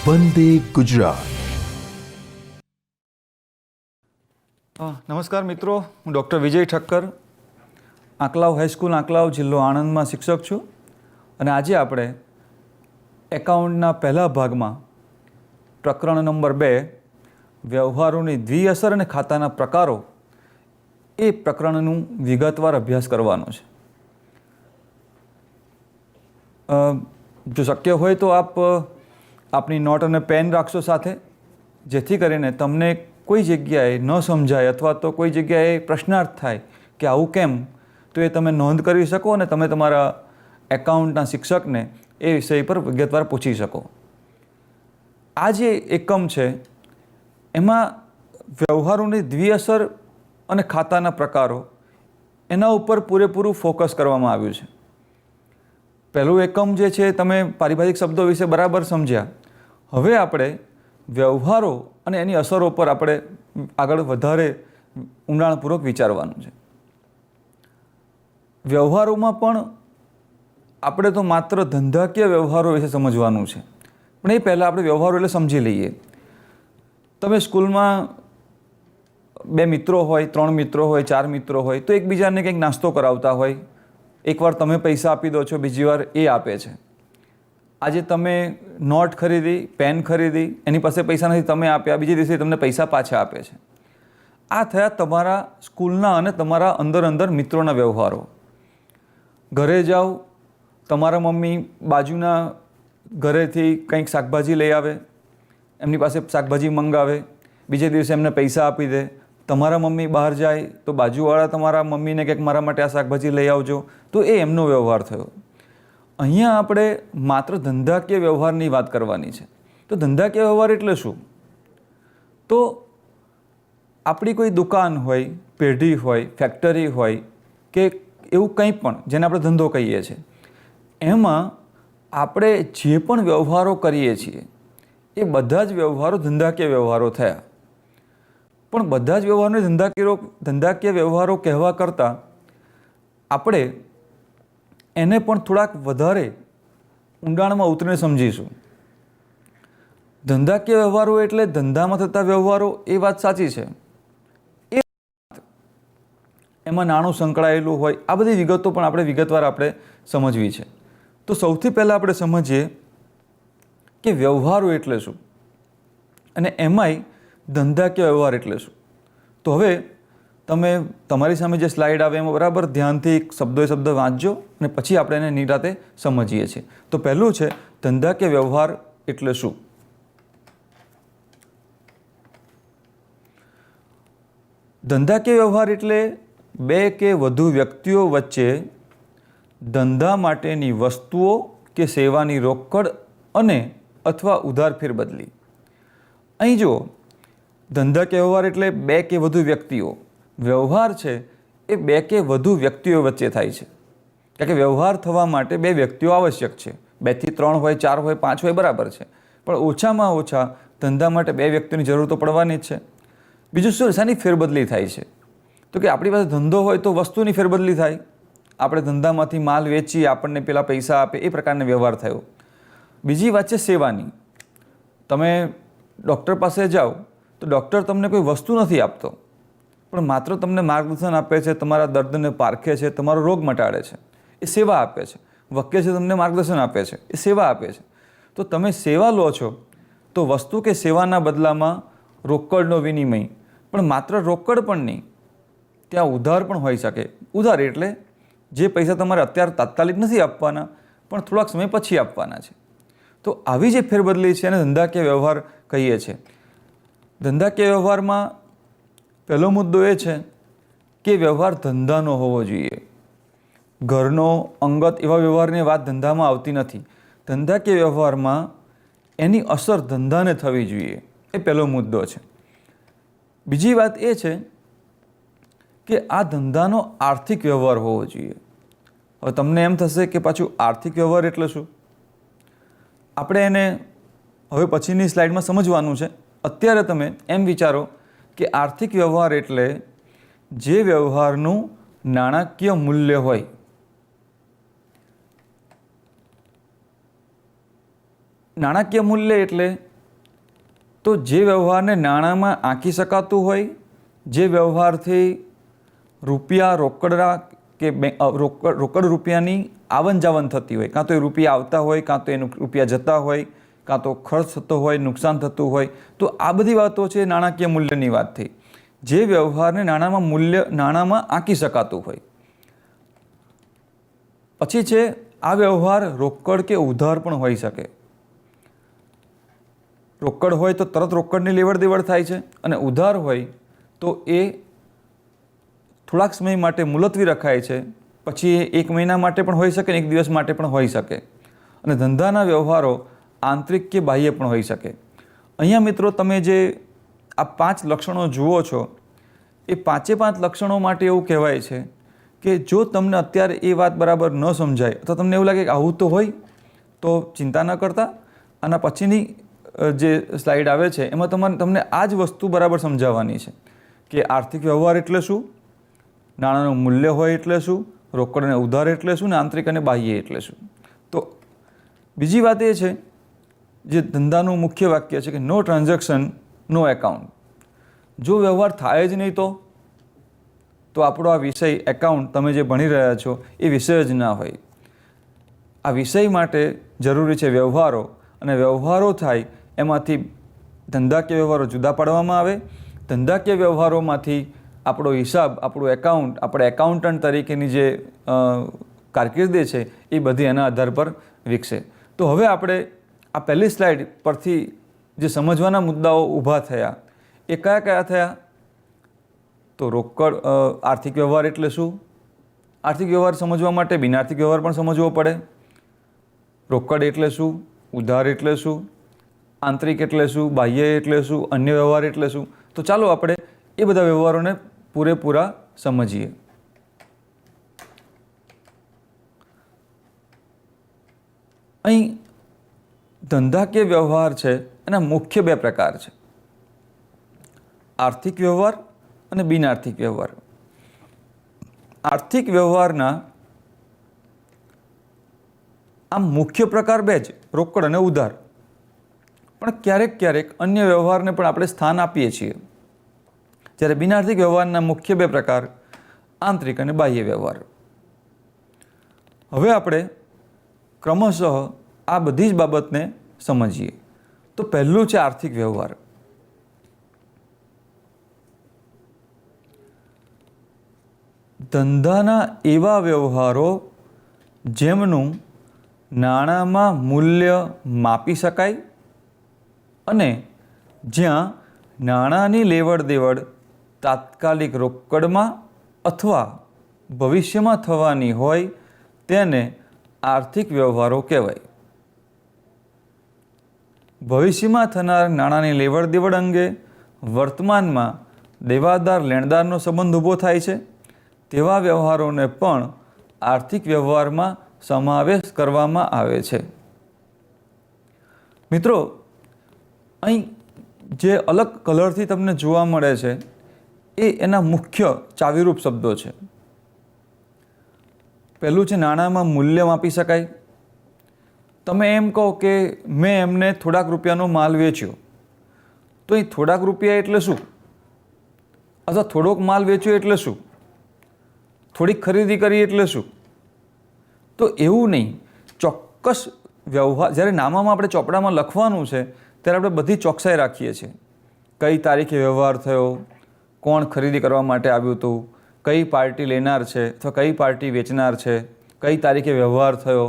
વંદે ગુજરાત. નમસ્કાર મિત્રો, હું ડૉક્ટર વિજય ઠક્કર, આંકલાવ હાઈસ્કૂલ આંકલાવ, જિલ્લો આણંદમાં શિક્ષક છું. અને આજે આપણે એકાઉન્ટના પહેલા ભાગમાં પ્રકરણ નંબર 2 વ્યવહારોની દ્વિઅસર અને ખાતાના પ્રકારો એ પ્રકરણનું વિગતવાર અભ્યાસ કરવાનો છે. જો શક્ય હોય તો આપ આપની નોટ અને પેન રાખશો સાથે, જેથી કરીને તમને કોઈ જગ્યાએ ન સમજાય અથવા તો કોઈ જગ્યાએ પ્રશ્નાર્થ થાય કે આવું કેમ, તો એ તમે નોંધ કરી શકો અને તમે તમારા એકાઉન્ટના શિક્ષકને એ વિષય પર વિગતવાર પૂછી શકો. આ જે એકમ છે એમાં વ્યવહારોની દ્વિઅસર અને ખાતાના પ્રકારો એના ઉપર પૂરેપૂરું ફોકસ કરવામાં આવ્યું છે. પહેલું એકમ જે છે તમે પારિભાષિક શબ્દો વિશે બરાબર સમજ્યા. હવે આપણે વ્યવહારો અને એની અસરો પર આપણે આગળ વધારે ઊંડાણપૂર્વક વિચારવાનું છે. વ્યવહારોમાં પણ આપણે તો માત્ર ધંધાકીય વ્યવહારો વિશે સમજવાનું છે, પણ એ પહેલાં આપણે વ્યવહારો એટલે સમજી લઈએ. તમે સ્કૂલમાં 2 મિત્રો હોય, 3 મિત્રો હોય, 4 મિત્રો હોય, તો એકબીજાને કંઈક નાસ્તો કરાવતા હોય. એકવાર તમે પૈસા આપી દો છો, બીજી વાર એ આપે છે. આજે તમે નોટ ખરીદી, પેન ખરીદી, એની પાસે પૈસા નથી, તમે આપ્યા, બીજે દિવસે તમને પૈસા પાછા આપે છે. આ થયા તમારા સ્કૂલના અને તમારા અંદર મિત્રોના વ્યવહારો. ઘરે જાઓ, તમારા મમ્મી બાજુના ઘરેથી કંઈક શાકભાજી લઈ આવે, એમની પાસે શાકભાજી મંગાવે, બીજે દિવસે એમને પૈસા આપી દે. તમારા મમ્મી બહાર જાય તો બાજુવાળા તમારા મમ્મીને કંઈક મારા માટે આ શાકભાજી લઈ આવજો, તો એ એમનો વ્યવહાર થયો. અહીંયા આપણે માત્ર ધંધાકીય વ્યવહારની વાત કરવાની છે. તો ધંધાકીય વ્યવહાર એટલે શું? તો આપણી કોઈ દુકાન હોય, પેઢી હોય, ફેક્ટરી હોય કે એવું કંઈ પણ જેને આપણે ધંધો કહીએ છીએ, એમાં આપણે જે પણ વ્યવહારો કરીએ છીએ એ બધા જ વ્યવહારો ધંધાકીય વ્યવહારો થયા. પણ બધા જ વ્યવહારોને ધંધાકીય વ્યવહારો કહેવા કરતાં આપણે એને પણ થોડાક વધારે ઊંડાણમાં ઉતરીને સમજીશું. ધંધાકીય વ્યવહારો એટલે ધંધામાં થતા વ્યવહારો, એ વાત સાચી છે. એમાં નાણું સંકળાયેલું હોય, આ બધી વિગતો પણ આપણે વિગતવાર સમજવી છે. તો સૌથી પહેલાં આપણે સમજીએ કે વ્યવહારો એટલે શું અને એમાંય ધંધાકીય વ્યવહાર એટલે શું. તો હવે તમે તમારી સામે જે સ્લાઇડ આવે એમાં બરાબર ધ્યાનથી શબ્દ વાંચજો અને પછી આપણે એને નિરાતે સમજીએ છીએ. તો પહેલું છે ધંધાકીય વ્યવહાર એટલે શું. ધંધાકીય વ્યવહાર એટલે 2 કે વધુ વ્યક્તિઓ વચ્ચે ધંધા માટેની વસ્તુઓ કે સેવાની રોકડ અને અથવા ઉધાર ફેરબદલી. અહીં જુઓ, ધંધાકીય વ્યવહાર એટલે 2 કે વધુ વ્યક્તિઓ. વ્યવહાર છે એ 2 કે વધુ વ્યક્તિઓ વચ્ચે થાય છે. કારણ કે વ્યવહાર થવા માટે 2 વ્યક્તિઓ આવશ્યક છે. 2 થી 3 હોય, 4 હોય, 5 હોય, બરાબર છે. પણ ઓછામાં ઓછા ધંધા માટે 2 વ્યક્તિઓની જરૂર તો પડવાની જ છે. બીજું શું, શાની ફેરબદલી થાય છે? તો કે આપણી પાસે ધંધો હોય તો વસ્તુની ફેરબદલી થાય. આપણે ધંધામાંથી માલ વેચીએ, આપણને પેલા પૈસા આપે, એ પ્રકારનો વ્યવહાર થયો. બીજી વાત છે સેવાની. તમે ડૉક્ટર પાસે જાઓ તો ડૉક્ટર તમને કોઈ વસ્તુ નથી આપતો, પણ માત્ર તમને માર્ગદર્શન આપે છે, તમારા દર્દને પારખે છે, તમારો રોગ મટાડે છે, એ સેવા આપે છે. વકીલ છે, તમને માર્ગદર્શન આપે છે, એ સેવા આપે છે. તો તમે સેવા લો છો તો વસ્તુ કે સેવાના બદલામાં રોકડનો વિનિમય, પણ માત્ર રોકડ પણ નહીં, ત્યાં ઉધાર પણ હોઈ શકે. ઉધાર એટલે જે પૈસા તમારે અત્યારે તાત્કાલિક નથી આપવાના, પણ થોડાક સમય પછી આપવાના છે. તો આવી જે ફેરબદલી છે એને ધંધાકીય વ્યવહાર કહીએ છીએ. ધંધાકીય વ્યવહારમાં પહેલો મુદ્દો એ છે કે વ્યવહાર ધંધાનો હોવો જોઈએ. ઘરનો, અંગત એવા વ્યવહારની વાત ધંધામાં આવતી નથી. ધંધાકીય વ્યવહારમાં એની અસર ધંધાને થવી જોઈએ, એ પહેલો મુદ્દો છે. બીજી વાત એ છે કે આ ધંધાનો આર્થિક વ્યવહાર હોવો જોઈએ. હવે તમને એમ થશે કે પાછું આર્થિક વ્યવહાર એટલે શું? આપણે એને હવે પછીની સ્લાઇડમાં સમજવાનું છે. અત્યારે તમે એમ વિચારો કે આર્થિક વ્યવહાર એટલે જે વ્યવહારનું નાણાકીય મૂલ્ય હોય. નાણાકીય મૂલ્ય એટલે તો જે વ્યવહારને નાણાંમાં આંકી શકાતું હોય, જે વ્યવહારથી રૂપિયા રોકડા કે રોકડ રૂપિયાની આવન જાવન થતી હોય, કાં તો એ રૂપિયા આવતા હોય, કાં તો એનું રૂપિયા જતા હોય, કાં તો ખર્ચ થતો હોય, નુકસાન થતું હોય, તો આ બધી વાતો છે નાણાકીય મૂલ્યની વાત થઈ. જે વ્યવહારને નાણાંમાં આંકી શકાતું હોય. પછી છે આ વ્યવહાર રોકડ કે ઉધાર પણ હોઈ શકે. રોકડ હોય તો તરત રોકડની લેવડ દેવડ થાય છે, અને ઉધાર હોય તો એ થોડાક સમય માટે મુલતવી રખાય છે, પછી એ 1 મહિના માટે પણ હોઈ શકે, 1 દિવસ માટે પણ હોઈ શકે. અને ધંધાના વ્યવહારો આંતરિક કે બાહ્ય પણ હોઈ શકે. અહીંયા મિત્રો તમે જે આ 5 લક્ષણો જુઓ છો, એ 5 લક્ષણો માટે એવું કહેવાય છે કે જો તમને અત્યારે એ વાત બરાબર ન સમજાય તો તમને એવું લાગે કે આવું તો હોય, તો ચિંતા ન કરતા. આના પછીની જે સ્લાઇડ આવે છે એમાં તમને આ જ વસ્તુ બરાબર સમજાવવાની છે કે આર્થિક વ્યવહાર એટલે શું, નાણાંનું મૂલ્ય હોય એટલે શું, રોકડ અને ઉધાર એટલે શું, ને આંતરિક અને બાહ્ય એટલે શું. તો બીજી વાત એ છે, જે ધંધાનું મુખ્ય વાક્ય છે કે નો ટ્રાન્ઝેક્શન નો એકાઉન્ટ. જો વ્યવહાર થાય જ નહીં તો આપણો આ વિષય એકાઉન્ટ તમે જે ભણી રહ્યા છો એ વિષય જ ના હોય. આ વિષય માટે જરૂરી છે વ્યવહારો, અને વ્યવહારો થાય એમાંથી ધંધાકીય વ્યવહારો જુદા પાડવામાં આવે. ધંધાકીય વ્યવહારોમાંથી આપણો હિસાબ, આપણું એકાઉન્ટ, આપણે એકાઉન્ટન્ટ તરીકેની જે કારકિર્દી છે એ બધી એના આધાર પર વિકસે. તો હવે આપણે આ પહેલી સ્લાઇડ પરથી જે સમજવાના મુદ્દાઓ ઊભા થયા એ કયા કયા થયા? તો રોકડ આર્થિક વ્યવહાર એટલે શું? આર્થિક વ્યવહાર સમજવા માટે બિનઆર્થિક વ્યવહાર પણ સમજવો પડે. રોકડ એટલે શું? ઉધાર એટલે શું? આંતરિક એટલે શું? બાહ્ય એટલે શું? અન્ય વ્યવહાર એટલે શું? તો ચાલો આપણે એ બધા વ્યવહારોને પૂરેપૂરા સમજીએ. અહીં ધંધાકીય વ્યવહાર છે એના મુખ્ય 2 પ્રકાર છે, આર્થિક વ્યવહાર અને બિનઆર્થિક વ્યવહાર. આર્થિક વ્યવહારના આમ મુખ્ય પ્રકાર 2 જ, રોકડ અને ઉધાર. પણ ક્યારેક ક્યારેક અન્ય વ્યવહારને પણ આપણે સ્થાન આપીએ છીએ. જ્યારે બિનઆર્થિક વ્યવહારના મુખ્ય 2 પ્રકાર આંતરિક અને બાહ્ય વ્યવહાર. હવે આપણે ક્રમશઃ આ બધી જ બાબતને સમજીએ. તો પહેલું છે આર્થિક વ્યવહાર. ધંધાના એવા વ્યવહારો જેમનું નાણાંમાં મૂલ્ય માપી શકાય અને જ્યાં નાણાંની લેવડ દેવડ તાત્કાલિક રોકડમાં અથવા ભવિષ્યમાં થવાની હોય તેને આર્થિક વ્યવહારો કહેવાય. ભવિષ્યમાં થનાર નાણાંની લેવડ દેવડ અંગે વર્તમાનમાં દેવાદાર લેણદારનો સંબંધ ઊભો થાય છે તેવા વ્યવહારોને પણ આર્થિક વ્યવહારમાં સમાવેશ કરવામાં આવે છે. મિત્રો, અહીં જે અલગ કલરથી તમને જોવા મળે છે એ એના મુખ્ય ચાવીરૂપ શબ્દો છે. પહેલું છે નાણાંમાં મૂલ્ય માપી શકાય. તમે એમ કહો કે મેં એમને થોડાક રૂપિયાનો માલ વેચ્યો, તો એ થોડાક રૂપિયા એટલે શું? અથવા થોડોક માલ વેચ્યો એટલે શું? થોડીક ખરીદી કરી એટલે શું? તો એવું નહીં. ચોક્કસ વ્યવહાર જ્યારે નામામાં આપણે ચોપડામાં લખવાનું છે ત્યારે આપણે બધી ચોકસાઈ રાખીએ છીએ. કઈ તારીખે વ્યવહાર થયો, કોણ ખરીદી કરવા માટે આવ્યું હતું, કઈ પાર્ટી લેનાર છે અથવા કઈ પાર્ટી વેચનાર છે, કઈ તારીખે વ્યવહાર થયો,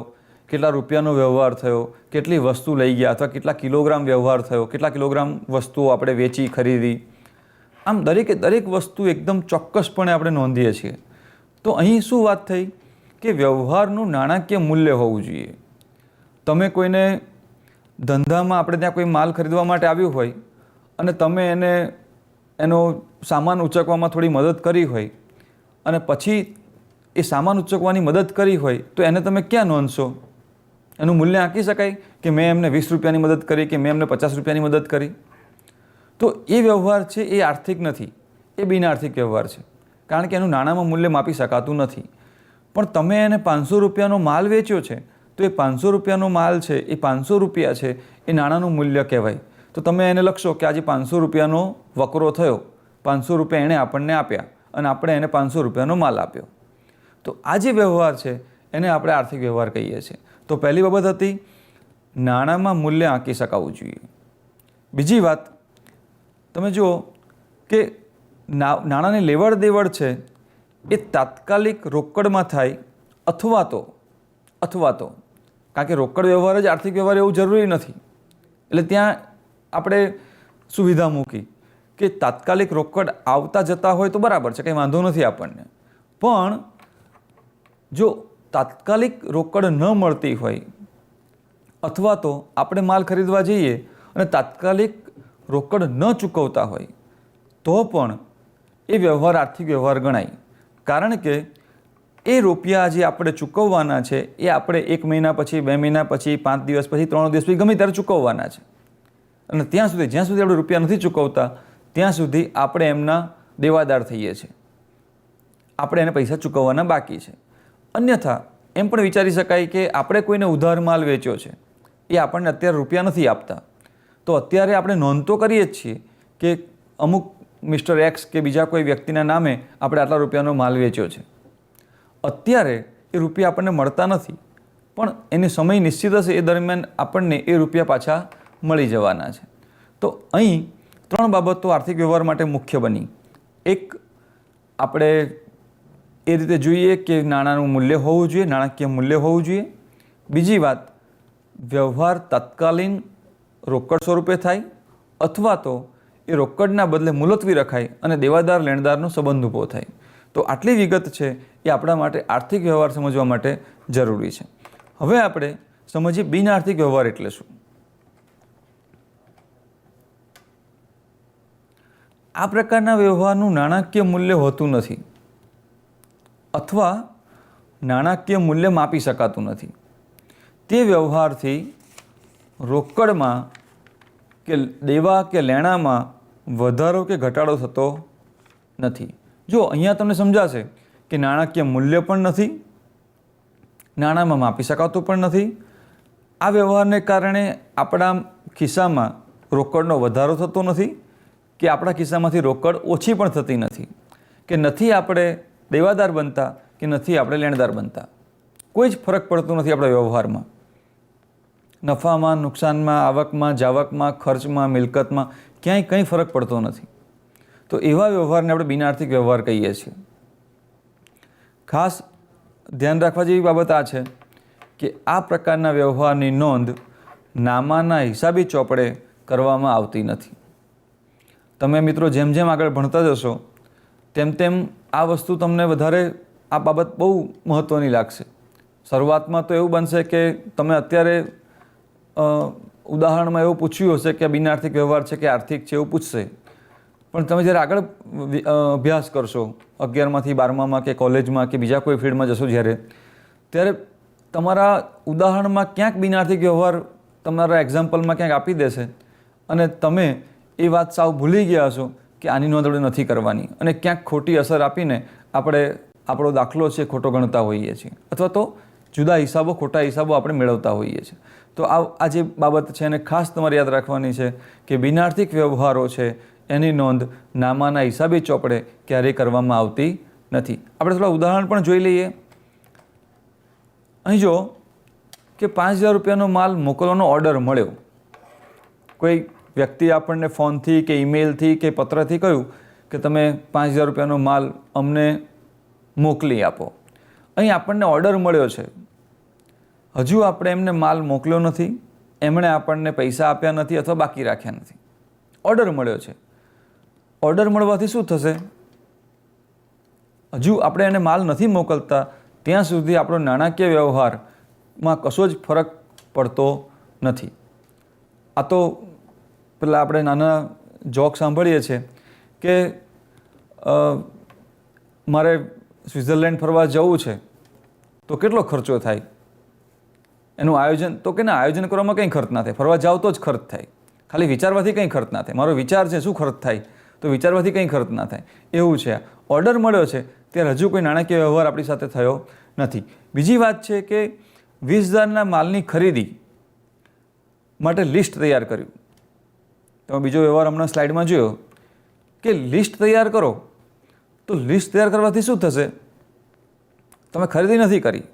કેટલા રૂપિયાનો વ્યવહાર થયો, કેટલી વસ્તુ લઈ ગયા અથવા કેટલા કિલોગ્રામ વ્યવહાર થયો, કેટલા કિલોગ્રામ વસ્તુઓ આપણે વેચી ખરીદી. આમ દરેકે દરેક વસ્તુ એકદમ ચોક્કસપણે આપણે નોંધીએ છીએ. તો અહીં શું વાત થઈ કે વ્યવહારનું નાણાકીય મૂલ્ય હોવું જોઈએ. તમે કોઈને ધંધામાં આપણે ત્યાં કોઈ માલ ખરીદવા માટે આવ્યું હોય અને તમે એનો સામાન ઉચકવામાં થોડી મદદ કરી હોય અને પછી એ સામાન ઉચકવાની મદદ કરી હોય તો એને તમે ક્યાં નોંધશો? એનું મૂલ્ય આંકી શકાય કે મેં એમને 20 રૂપિયાની મદદ કરી કે મેં એમને 50 રૂપિયાની મદદ કરી? તો એ વ્યવહાર છે એ આર્થિક નથી, એ બિનઆર્થિક વ્યવહાર છે, કારણ કે એનું નાણાંમાં મૂલ્ય માપી શકાતું નથી. પણ તમે એને 500 રૂપિયાનો માલ વેચ્યો છે તો એ 500 રૂપિયાનો માલ છે, એ 500 રૂપિયા છે, એ નાણાંનું મૂલ્ય કહેવાય. તો તમે એને લખશો કે આજે 500 રૂપિયાનો વકરો થયો, 500 રૂપિયા એણે આપણને આપ્યા અને આપણે એને 500 રૂપિયાનો માલ આપ્યો. તો આ જે વ્યવહાર છે એને આપણે આર્થિક વ્યવહાર કહીએ છીએ. તો પહેલી બાબત હતી નાણાંમાં મૂલ્ય આંકી શકાવવું જોઈએ. બીજી વાત તમે જુઓ કે નાણાંની લેવડ દેવડ છે એ તાત્કાલિક રોકડમાં થાય અથવા તો કારણ કે રોકડ વ્યવહાર જ આર્થિક વ્યવહાર એવું જરૂરી નથી, એટલે ત્યાં આપણે સુવિધા મૂકી કે તાત્કાલિક રોકડ આવતા જતા હોય તો બરાબર છે, કંઈ વાંધો નથી આપણને. પણ જો તાત્કાલિક રોકડ ન મળતી હોય અથવા તો આપણે માલ ખરીદવા જઈએ અને તાત્કાલિક રોકડ ન ચૂકવતા હોય તો પણ એ વ્યવહાર આર્થિક વ્યવહાર ગણાય. કારણ કે એ રૂપિયા જે આપણે ચૂકવવાના છે એ આપણે 1 મહિના પછી, 2 મહિના પછી, 5 દિવસ પછી, 3 દિવસ પછી ગમે ત્યારે ચૂકવવાના છે. અને જ્યાં સુધી આપણે રૂપિયા નથી ચૂકવતા ત્યાં સુધી આપણે એમના દેવાદાર થઈએ છીએ, આપણે એને પૈસા ચૂકવવાના બાકી છે. અન્યથા એમ પણ વિચારી શકાય કે આપણે કોઈને ઉધાર માલ વેચ્યો છે, એ આપણને અત્યારે રૂપિયા નથી આપતા, તો અત્યારે આપણે નોંધ તો કરીએ જ છીએ કે અમુક મિસ્ટર એક્સ કે બીજા કોઈ વ્યક્તિના નામે આપણે આટલા રૂપિયાનો માલ વેચ્યો છે. અત્યારે એ રૂપિયા આપણને મળતા નથી, પણ એનો સમય નિશ્ચિત હશે, એ દરમિયાન આપણને એ રૂપિયા પાછા મળી જવાના છે. તો અહીં 3 બાબતો આર્થિક વ્યવહાર માટે મુખ્ય બની. એક, આપણે એ રીતે જોઈએ કે નાણાંનું મૂલ્ય હોવું જોઈએ, નાણાકીય મૂલ્ય હોવું જોઈએ. બીજી વાત, વ્યવહાર તાત્કાલિક રોકડ સ્વરૂપે થાય અથવા તો એ રોકડના બદલે મુલતવી રખાય અને દેવાદાર લેણદારનો સંબંધ ઊભો થાય. તો આટલી વિગત છે એ આપણા માટે આર્થિક વ્યવહાર સમજવા માટે જરૂરી છે. હવે આપણે સમજીએ બિન આર્થિક વ્યવહાર એટલે શું. આ પ્રકારના વ્યવહારનું નાણાકીય મૂલ્ય હોતું નથી અથવા નાણાકીય મૂલ્ય માપી શકાતું નથી. તે વ્યવહારથી રોકડમાં કે દેવા કે લેણામાં વધારો કે ઘટાડો થતો નથી. જો અહીંયા તમને સમજાશે કે નાણાકીય મૂલ્ય પણ નથી, નાણાંમાં માપી શકાતું પણ નથી. આ વ્યવહારને કારણે આપણા ખિસ્સામાં રોકડનો વધારો થતો નથી કે આપણા ખિસ્સામાંથી રોકડ ઓછી પણ થતી નથી, કે નથી આપણે દેવાદાર બનતા કે નથી આપણે લેણદાર બનતા. કોઈ જ ફરક પડતો નથી આપણા વ્યવહારમાં, નફામાં, નુકસાનમાં, આવકમાં, જાવકમાં, ખર્ચમાં, મિલકતમાં ક્યાંય કંઈ ફરક પડતો નથી. તો એવા વ્યવહારને આપણે બિનઆર્થિક વ્યવહાર કહીએ છીએ. ખાસ ધ્યાન રાખવા જેવી બાબત આ છે કે આ પ્રકારના વ્યવહારની નોંધ નામાના હિસાબી ચોપડે કરવામાં આવતી નથી. તમે મિત્રો જેમ જેમ આગળ ભણતા જશો તેમ તેમ આ વસ્તુ તમને વધારે આ બાબત બહુ મહત્ત્વની લાગશે. શરૂઆતમાં તો એવું બનશે કે તમે અત્યારે ઉદાહરણમાં એવું પૂછ્યું હશે કે બિનઆર્થિક વ્યવહાર છે કે આર્થિક છે એવું પૂછશે, પણ તમે જ્યારે આગળ અભ્યાસ કરશો 11માંથી 12માં કે કોલેજમાં કે બીજા કોઈ ફિલ્ડમાં જશો ત્યારે તમારા ઉદાહરણમાં ક્યાંક બિનઆર્થિક વ્યવહાર તમારા એક્ઝામ્પલમાં ક્યાંક આપી દેશે અને તમે એ વાત સાવ ભૂલી ગયા હશો કે આની નોંધ આપણે નથી કરવાની, અને ક્યાંક ખોટી અસર આપીને આપણે આપણો દાખલો છે ખોટો ગણતા હોઈએ છીએ અથવા તો જુદા હિસાબો, ખોટા હિસાબો આપણે મેળવતા હોઈએ છીએ. તો આ જે બાબત છે એને ખાસ તમારે યાદ રાખવાની છે કે બિનઆર્થિક વ્યવહારો છે એની નોંધ નામાના હિસાબી ચોપડે ક્યારેય કરવામાં આવતી નથી. આપણે થોડા ઉદાહરણ પણ જોઈ લઈએ. અહીં જો કે 5000 રૂપિયાનો માલ મોકલવાનો ઓર્ડર મળ્યો. કોઈ વ્યક્તિ આપણને ફોનથી કે ઈમેલથી કે પત્રથી કહ્યું કે તમે 5000 રૂપિયાનો માલ અમને મોકલી આપો. અહીં આપણને ઓર્ડર મળ્યો છે, હજુ આપણે એમને માલ મોકલ્યો નથી, એમણે આપણને પૈસા આપ્યા નથી અથવા બાકી રાખ્યા નથી. ઓર્ડર મળ્યો છે. ઓર્ડર મળવાથી શું થશે? હજુ આપણે એને માલ નથી મોકલતા ત્યાં સુધી આપણો નાણાકીય વ્યવહારમાં કશો જ ફરક પડતો નથી. આ તો પેલા આપણે નાના જોક સાંભળીએ છીએ કે મારે સ્વિટ્ઝરલેન્ડ ફરવા જવું છે તો કેટલો ખર્ચો થાય, એનું આયોજન તો કે ના, આયોજન કરવામાં કંઈ ખર્ચ ના થાય, ફરવા જાવ તો જ ખર્ચ થાય, ખાલી વિચારવાથી કંઈ ખર્ચ ના થાય. મારો વિચાર છે શું ખર્ચ થાય, તો વિચારવાથી કંઈ ખર્ચ ના થાય. એવું છે. ઓર્ડર મળ્યો છે ત્યારે હજુ કોઈ નાણાકીય વ્યવહાર આપણી સાથે થયો નથી. બીજી વાત છે કે 20000ના માલની ખરીદી માટે લિસ્ટ તૈયાર કર્યું. તમે બીજો વ્યવહાર હમણાં સ્લાઇડમાં જોયો કે લિસ્ટ તૈયાર કરો, તો લિસ્ટ તૈયાર કરવાથી શું થશે? તમે ખરીદી નથી કરી,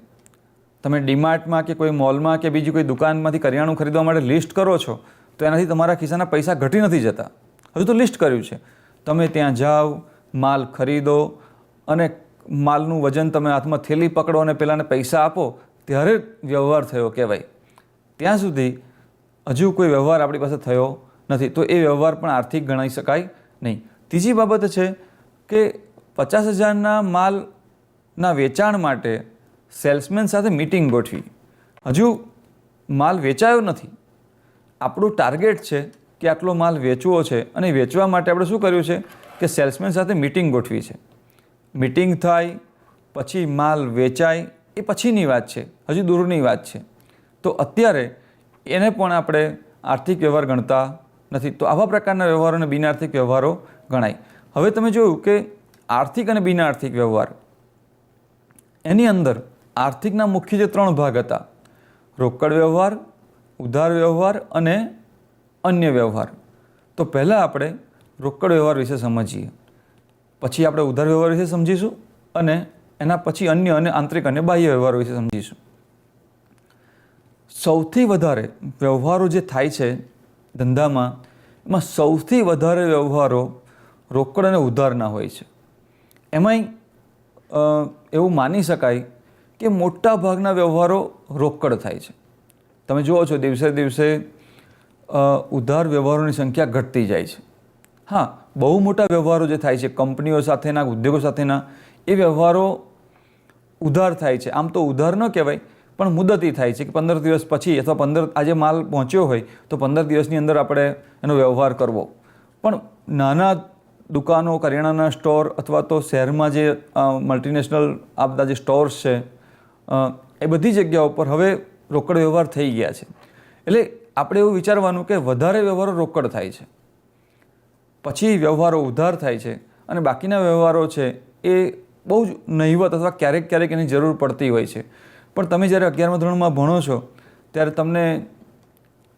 તમે ડીમાર્ટમાં કે કોઈ મોલમાં કે બીજી કોઈ દુકાનમાંથી કરિયાણું ખરીદવા માટે લિસ્ટ કરો છો, તો એનાથી તમારા ખિસ્સાના પૈસા ઘટી નથી જતા. હજુ તો લિસ્ટ કર્યું છે. તમે ત્યાં જાઓ, માલ ખરીદો અને માલનું વજન તમે હાથમાં થેલી પકડો અને પેલાને પૈસા આપો, ત્યારે વ્યવહાર થયો કહેવાય. ત્યાં સુધી હજુ કોઈ વ્યવહાર આપણી પાસે થયો નથી, તો એ વ્યવહાર પણ આર્થિક ગણાઈ શકાય નહીં. ત્રીજી બાબત છે કે 50,000ના માલના વેચાણ માટે સેલ્સમેન સાથે મીટિંગ ગોઠવી. હજુ માલ વેચાયો નથી, આપણું ટાર્ગેટ છે કે આટલો માલ વેચવો છે અને વેચવા માટે આપણે શું કર્યું છે કે સેલ્સમેન સાથે મીટિંગ ગોઠવી છે. મીટિંગ થાય પછી માલ વેચાય એ પછીની વાત છે, હજુ દૂરની વાત છે. તો અત્યારે એને પણ આપણે આર્થિક વ્યવહાર ગણતા નથી. તો આવા પ્રકારના વ્યવહારોને બિનઆર્થિક વ્યવહારો ગણાય. હવે તમે જોયું કે આર્થિક અને બિનઆર્થિક વ્યવહાર, એની અંદર આર્થિકના મુખ્ય જે 3 ભાગ હતા, રોકડ વ્યવહાર, ઉધાર વ્યવહાર અને અન્ય વ્યવહાર. તો પહેલાં આપણે રોકડ વ્યવહાર વિશે સમજીએ, પછી આપણે ઉધાર વ્યવહાર વિશે સમજીશું અને એના પછી અન્ય અને આંતરિક અને બાહ્ય વ્યવહારો વિશે સમજીશું. સૌથી વધારે વ્યવહારો જે થાય છે ધંધામાં, એમાં સૌથી વધારે વ્યવહારો રોકડ અને ઉધારના હોય છે. એમાંય એવું માની શકાય કે મોટા ભાગના વ્યવહારો રોકડ થાય છે. તમે જુઓ છો દિવસે દિવસે ઉધાર વ્યવહારોની સંખ્યા ઘટતી જાય છે. હા, બહુ મોટા વ્યવહારો જે થાય છે કંપનીઓ સાથેના, ઉદ્યોગો સાથેના, એ વ્યવહારો ઉધાર થાય છે. આમ તો ઉધાર ન કહેવાય, પણ મુદતી થાય છે કે 15 દિવસ પછી અથવા આજે માલ પહોંચ્યો હોય તો 15 દિવસની અંદર આપણે એનો વ્યવહાર કરવો. પણ નાના દુકાનો, કરિયાણાના સ્ટોર અથવા તો શહેરમાં જે મલ્ટીનેશનલ આ બધા જે સ્ટોર્સ છે, એ બધી જગ્યાઓ પર હવે રોકડ વ્યવહાર થઈ ગયા છે. એટલે આપણે એવું વિચારવાનું કે વધારે વ્યવહારો રોકડ થાય છે, પછી વ્યવહારો ઉધાર થાય છે અને બાકીના વ્યવહારો છે એ બહુ જ નહિવત અથવા ક્યારેક ક્યારેક એની જરૂર પડતી હોય છે. પણ તમે જ્યારે 11મા ધોરણમાં ભણો છો ત્યારે તમને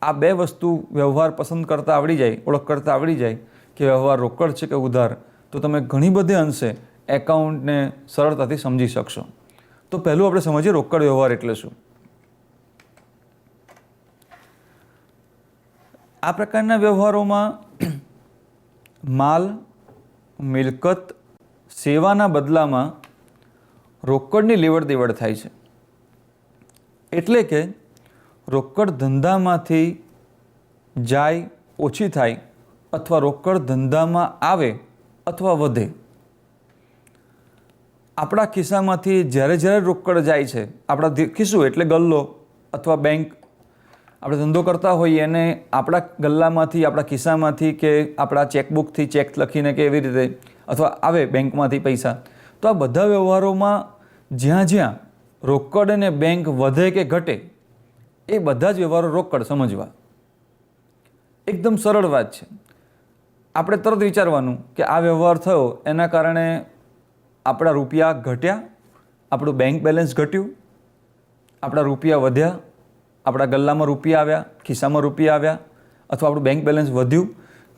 આ 2 વસ્તુ વ્યવહાર પસંદ કરતાં આવડી જાય, ઓળખ કરતાં આવડી જાય કે વ્યવહાર રોકડ છે કે ઉધાર, તો તમે ઘણી બધી અંશે એકાઉન્ટને સરળતાથી સમજી શકશો. તો પહેલું આપણે સમજીએ રોકડ વ્યવહાર એટલે શું. આ પ્રકારના વ્યવહારોમાં માલ, મિલકત, સેવાના બદલામાં રોકડની લેવડ દેવડ થાય છે. એટલે કે રોકડ ધંધામાંથી જાય, ઓછી થાય, અથવા રોકડ ધંધામાં આવે અથવા વધે. આપણા ખિસ્સામાંથી જ્યારે જ્યારે રોકડ જાય છે, આપણા ખિસ્સું એટલે ગલ્લો અથવા બેંક, આપણે ધંધો કરતા હોઈએ અને આપણા ગલ્લામાંથી, આપણા ખિસ્સામાંથી કે આપણા ચેકબુકથી ચેક લખીને કે એવી રીતે અથવા આવે બેંકમાંથી પૈસા, તો આ બધા વ્યવહારોમાં જ્યાં જ્યાં રોકડ અને બેંક વધે કે ઘટે, એ બધા જ વ્યવહારો રોકડ સમજવા. એકદમ સરળ વાત છે. આપણે તરત વિચારવાનું કે આ વ્યવહાર થયો એના કારણે આપણા રૂપિયા ઘટ્યા, આપણું બેંક બેલેન્સ ઘટ્યું, આપણા રૂપિયા વધ્યા, આપણા ગલ્લામાં રૂપિયા આવ્યા, ખિસ્સામાં રૂપિયા આવ્યા, અથવા આપણું બેંક બેલેન્સ વધ્યું,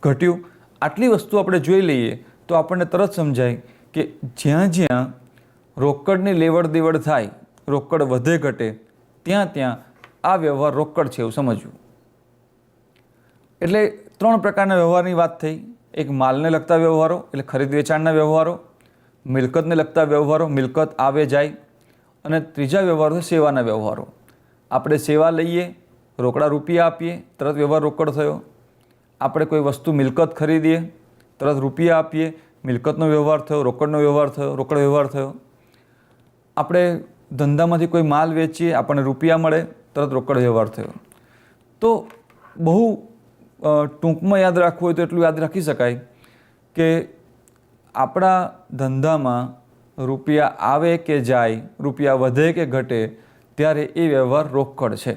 ઘટ્યું. આટલી વસ્તુ આપણે જોઈ લઈએ તો આપણને તરત સમજાય કે જ્યાં જ્યાં રોકડની લેવડ દેવડ થાય, રોકડ વધે ઘટે, ત્યાં ત્યાં આ વ્યવહાર રોકડ છે એવું સમજવું. એટલે 3 પ્રકારના વ્યવહારની વાત થઈ. એક માલને લગતા વ્યવહારો એટલે ખરીદ વેચાણના વ્યવહારો, મિલકતને લગતા વ્યવહારો, મિલકત આવે જાય, અને ત્રીજા વ્યવહારો છે સેવાના વ્યવહારો. આપણે સેવા લઈએ, રોકડા રૂપિયા આપીએ, તરત વ્યવહાર રોકડ થયો. આપણે કોઈ વસ્તુ મિલકત ખરીદીએ, તરત રૂપિયા આપીએ, મિલકતનો વ્યવહાર થયો, રોકડનો વ્યવહાર થયો, રોકડ વ્યવહાર થયો. આપણે ધંધામાંથી કોઈ માલ વેચીએ, આપણને રૂપિયા મળે, તરત રોકડ વ્યવહાર થયો. તો બહુ ટૂંકમાં યાદ રાખવું હોય તો એટલું યાદ રાખી શકાય કે આપણા ધંધામાં રૂપિયા આવે કે જાય, રૂપિયા વધે કે ઘટે, ત્યારે એ વ્યવહાર રોકડ છે.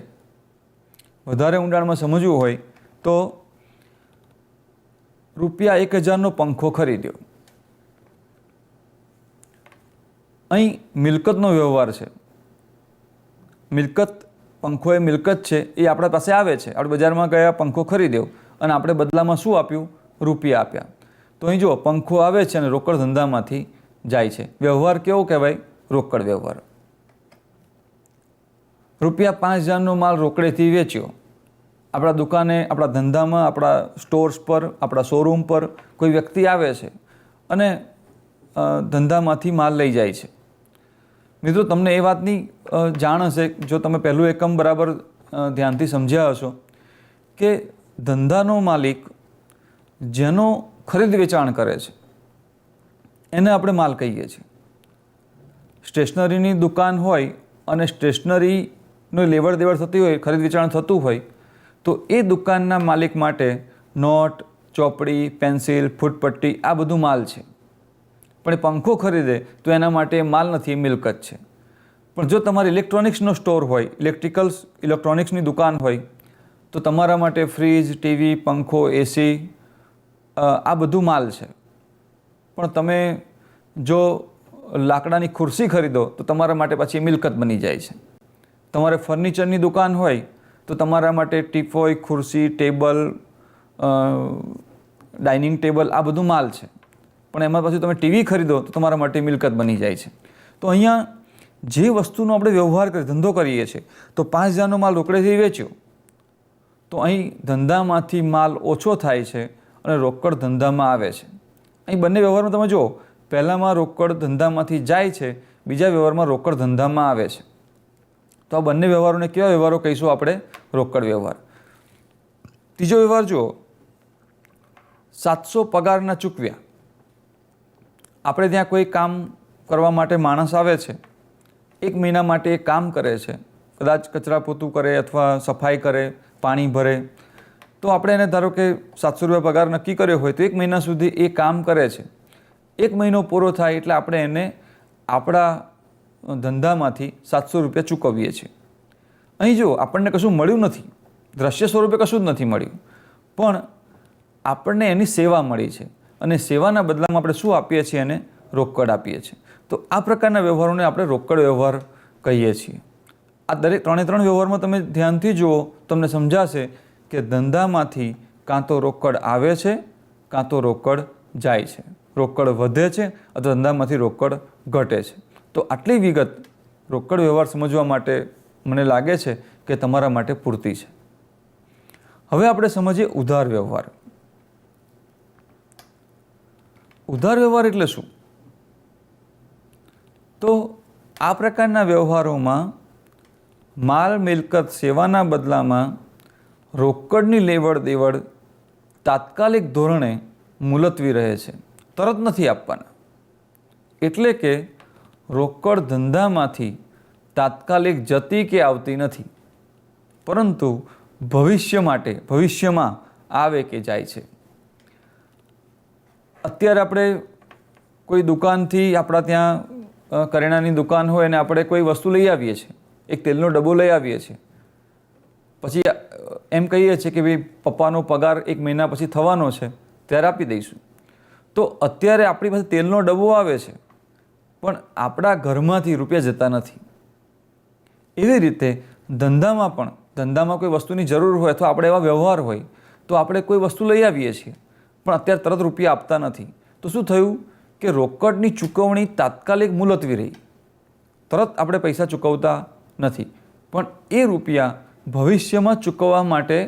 વધારે ઊંડાણમાં સમજવું હોય તો રૂપિયા 1000નો પંખો ખરીદ્યો. અહીં મિલકતનો વ્યવહાર છે. મિલકત, પંખો એ મિલકત છે, એ આપણા પાસે આવે છે. આપણે બજારમાં ગયા, પંખો ખરીદ્યો અને આપણે બદલામાં શું આપ્યું? રૂપિયા આપ્યા. તો અહીં જુઓ, પંખો આવે છે અને રોકડ ધંધામાંથી જાય છે. વ્યવહાર કેવો કહેવાય? રોકડ વ્યવહાર. રૂપિયા 5,000નો માલ રોકડેથી વેચ્યો. આપણા દુકાને, આપણા ધંધામાં, આપણા સ્ટોર્સ પર, આપણા શોરૂમ પર કોઈ વ્યક્તિ આવે છે અને ધંધામાંથી માલ લઈ જાય છે. મિત્રો, તમને એ વાતની જાણ હશે, જો તમે પહેલું એકમ બરાબર ધ્યાનથી સમજ્યા હશો, કે ધંધાનો માલિક જેનો ખરીદ વેચાણ કરે છે એને આપણે માલ કહીએ છીએ. સ્ટેશનરીની દુકાન હોય અને સ્ટેશનરીનો લેવડ દેવડ થતી હોય, ખરીદ વેચાણ થતું હોય, તો એ દુકાનના માલિક માટે નોટ, ચોપડી, પેન્સિલ, ફૂટપટ્ટી આ બધું માલ છે. પણ એ પંખો ખરીદે તો એના માટે માલ નથી, એ મિલકત છે. પણ જો તમારે ઇલેક્ટ્રોનિક્સનો સ્ટોર હોય, ઇલેક્ટ્રોનિક્સની દુકાન હોય, તો તમારા માટે ફ્રીજ, ટીવી, પંખો, એસી આ બધું માલ છે. પણ તમે જો લાકડાની ખુરશી ખરીદો તો તમારા માટે પછી મિલકત બની જાય છે. તમારે ફર્નિચરની દુકાન હોય તો તમારા માટે ટીપોય, ખુરશી, ટેબલ, ડાઇનિંગ ટેબલ આ બધું માલ છે. પણ એમાં પછી તમે ટીવી ખરીદો તો તમારા માટે મિલકત બની જાય છે. તો અહીંયા જે વસ્તુનો આપણે વ્યવહાર કરીએ, ધંધો કરીએ છીએ, તો 5,000નો માલ રોકડેથી વેચ્યો તો અહીં ધંધામાંથી માલ ઓછો થાય છે અને રોકડ ધંધામાં આવે છે. અહીં બંને વ્યવહારમાં તમે જુઓ, પહેલામાં રોકડ ધંધામાંથી જાય છે, બીજા વ્યવહારમાં રોકડ ધંધામાં આવે છે. તો આ બંને વ્યવહારોને કેવા વ્યવહારો કહીશું આપણે? રોકડ વ્યવહાર. ત્રીજો વ્યવહાર જુઓ, 700 પગારના ચૂકવ્યા. આપણે ત્યાં કોઈ કામ કરવા માટે માણસ આવે છે, 1 મહિના માટે એ કામ કરે છે, કદાચ કચરા પોતું કરે અથવા સફાઈ કરે, પાણી ભરે, તો આપણે એને ધારો કે 700 રૂપિયા પગાર નક્કી કર્યો હોય તો 1 મહિના સુધી એ કામ કરે છે. 1 મહિનો પૂરો થાય એટલે આપણે એને આપણા ધંધામાંથી 700 રૂપિયા ચૂકવીએ છીએ. અહીં જો આપણને કશું મળ્યું નથી, દ્રશ્ય સ્વરૂપે કશું જ નથી મળ્યું, પણ આપણને એની સેવા મળી છે અને સેવાના બદલામાં આપણે શું આપીએ છીએ? એને રોકડ આપીએ છીએ. તો આ પ્રકારના વ્યવહારોને આપણે રોકડ વ્યવહાર કહીએ છીએ. આ ત્રણે ત્રણ વ્યવહારમાં તમે ધ્યાનથી જુઓ, તમને સમજાશે કે ધંધામાંથી કાં તો રોકડ આવે છે કાં તો રોકડ જાય છે, રોકડ વધે છે અથવા ધંધામાંથી રોકડ ઘટે છે. તો આટલી વિગત રોકડ વ્યવહાર સમજવા માટે મને લાગે છે કે તમારા માટે પૂરતી છે. હવે આપણે સમજીએ ઉધાર વ્યવહાર. ઉધાર વ્યવહાર એટલે શું? તો આ પ્રકારના વ્યવહારોમાં માલ, મિલકત, સેવાના બદલામાં રોકડની લેવડ દેવડ તાત્કાલિક ધોરણે મુલતવી રહે છે, તરત નથી આપવાના. એટલે કે રોકડ ધંધામાંથી તાત્કાલિક જતી કે આવતી નથી, પરંતુ ભવિષ્ય માટે, ભવિષ્યમાં આવે કે જાય છે. અત્યારે આપણે કોઈ દુકાનથી, આપણા ત્યાં કરિયાણાની દુકાન હોય અને આપણે કોઈ વસ્તુ લઈ આવીએ છીએ, એક તેલનો ડબ્બો લઈ આવીએ છીએ, પછી એમ કહીએ છીએ કે ભાઈ પપ્પાનો પગાર 1 મહિના પછી થવાનો છે ત્યારે આપી દઈશું. તો અત્યારે આપણી પાસે તેલનો ડબ્બો આવે છે પણ આપણા ઘરમાંથી રૂપિયા જતા નથી. એવી રીતે ધંધામાં પણ, ધંધામાં કોઈ વસ્તુની જરૂર હોય અથવા આપણે એવા વ્યવહાર હોય તો આપણે કોઈ વસ્તુ લઈ આવીએ છીએ પણ અત્યારે તરત રૂપિયા આપતા નથી. તો શું થયું કે રોકડની ચૂકવણી તાત્કાલિક મુલતવી રહી, તરત આપણે પૈસા ચૂકવતા નથી, પણ એ રૂપિયા ભવિષ્યમાં ચૂકવવા માટે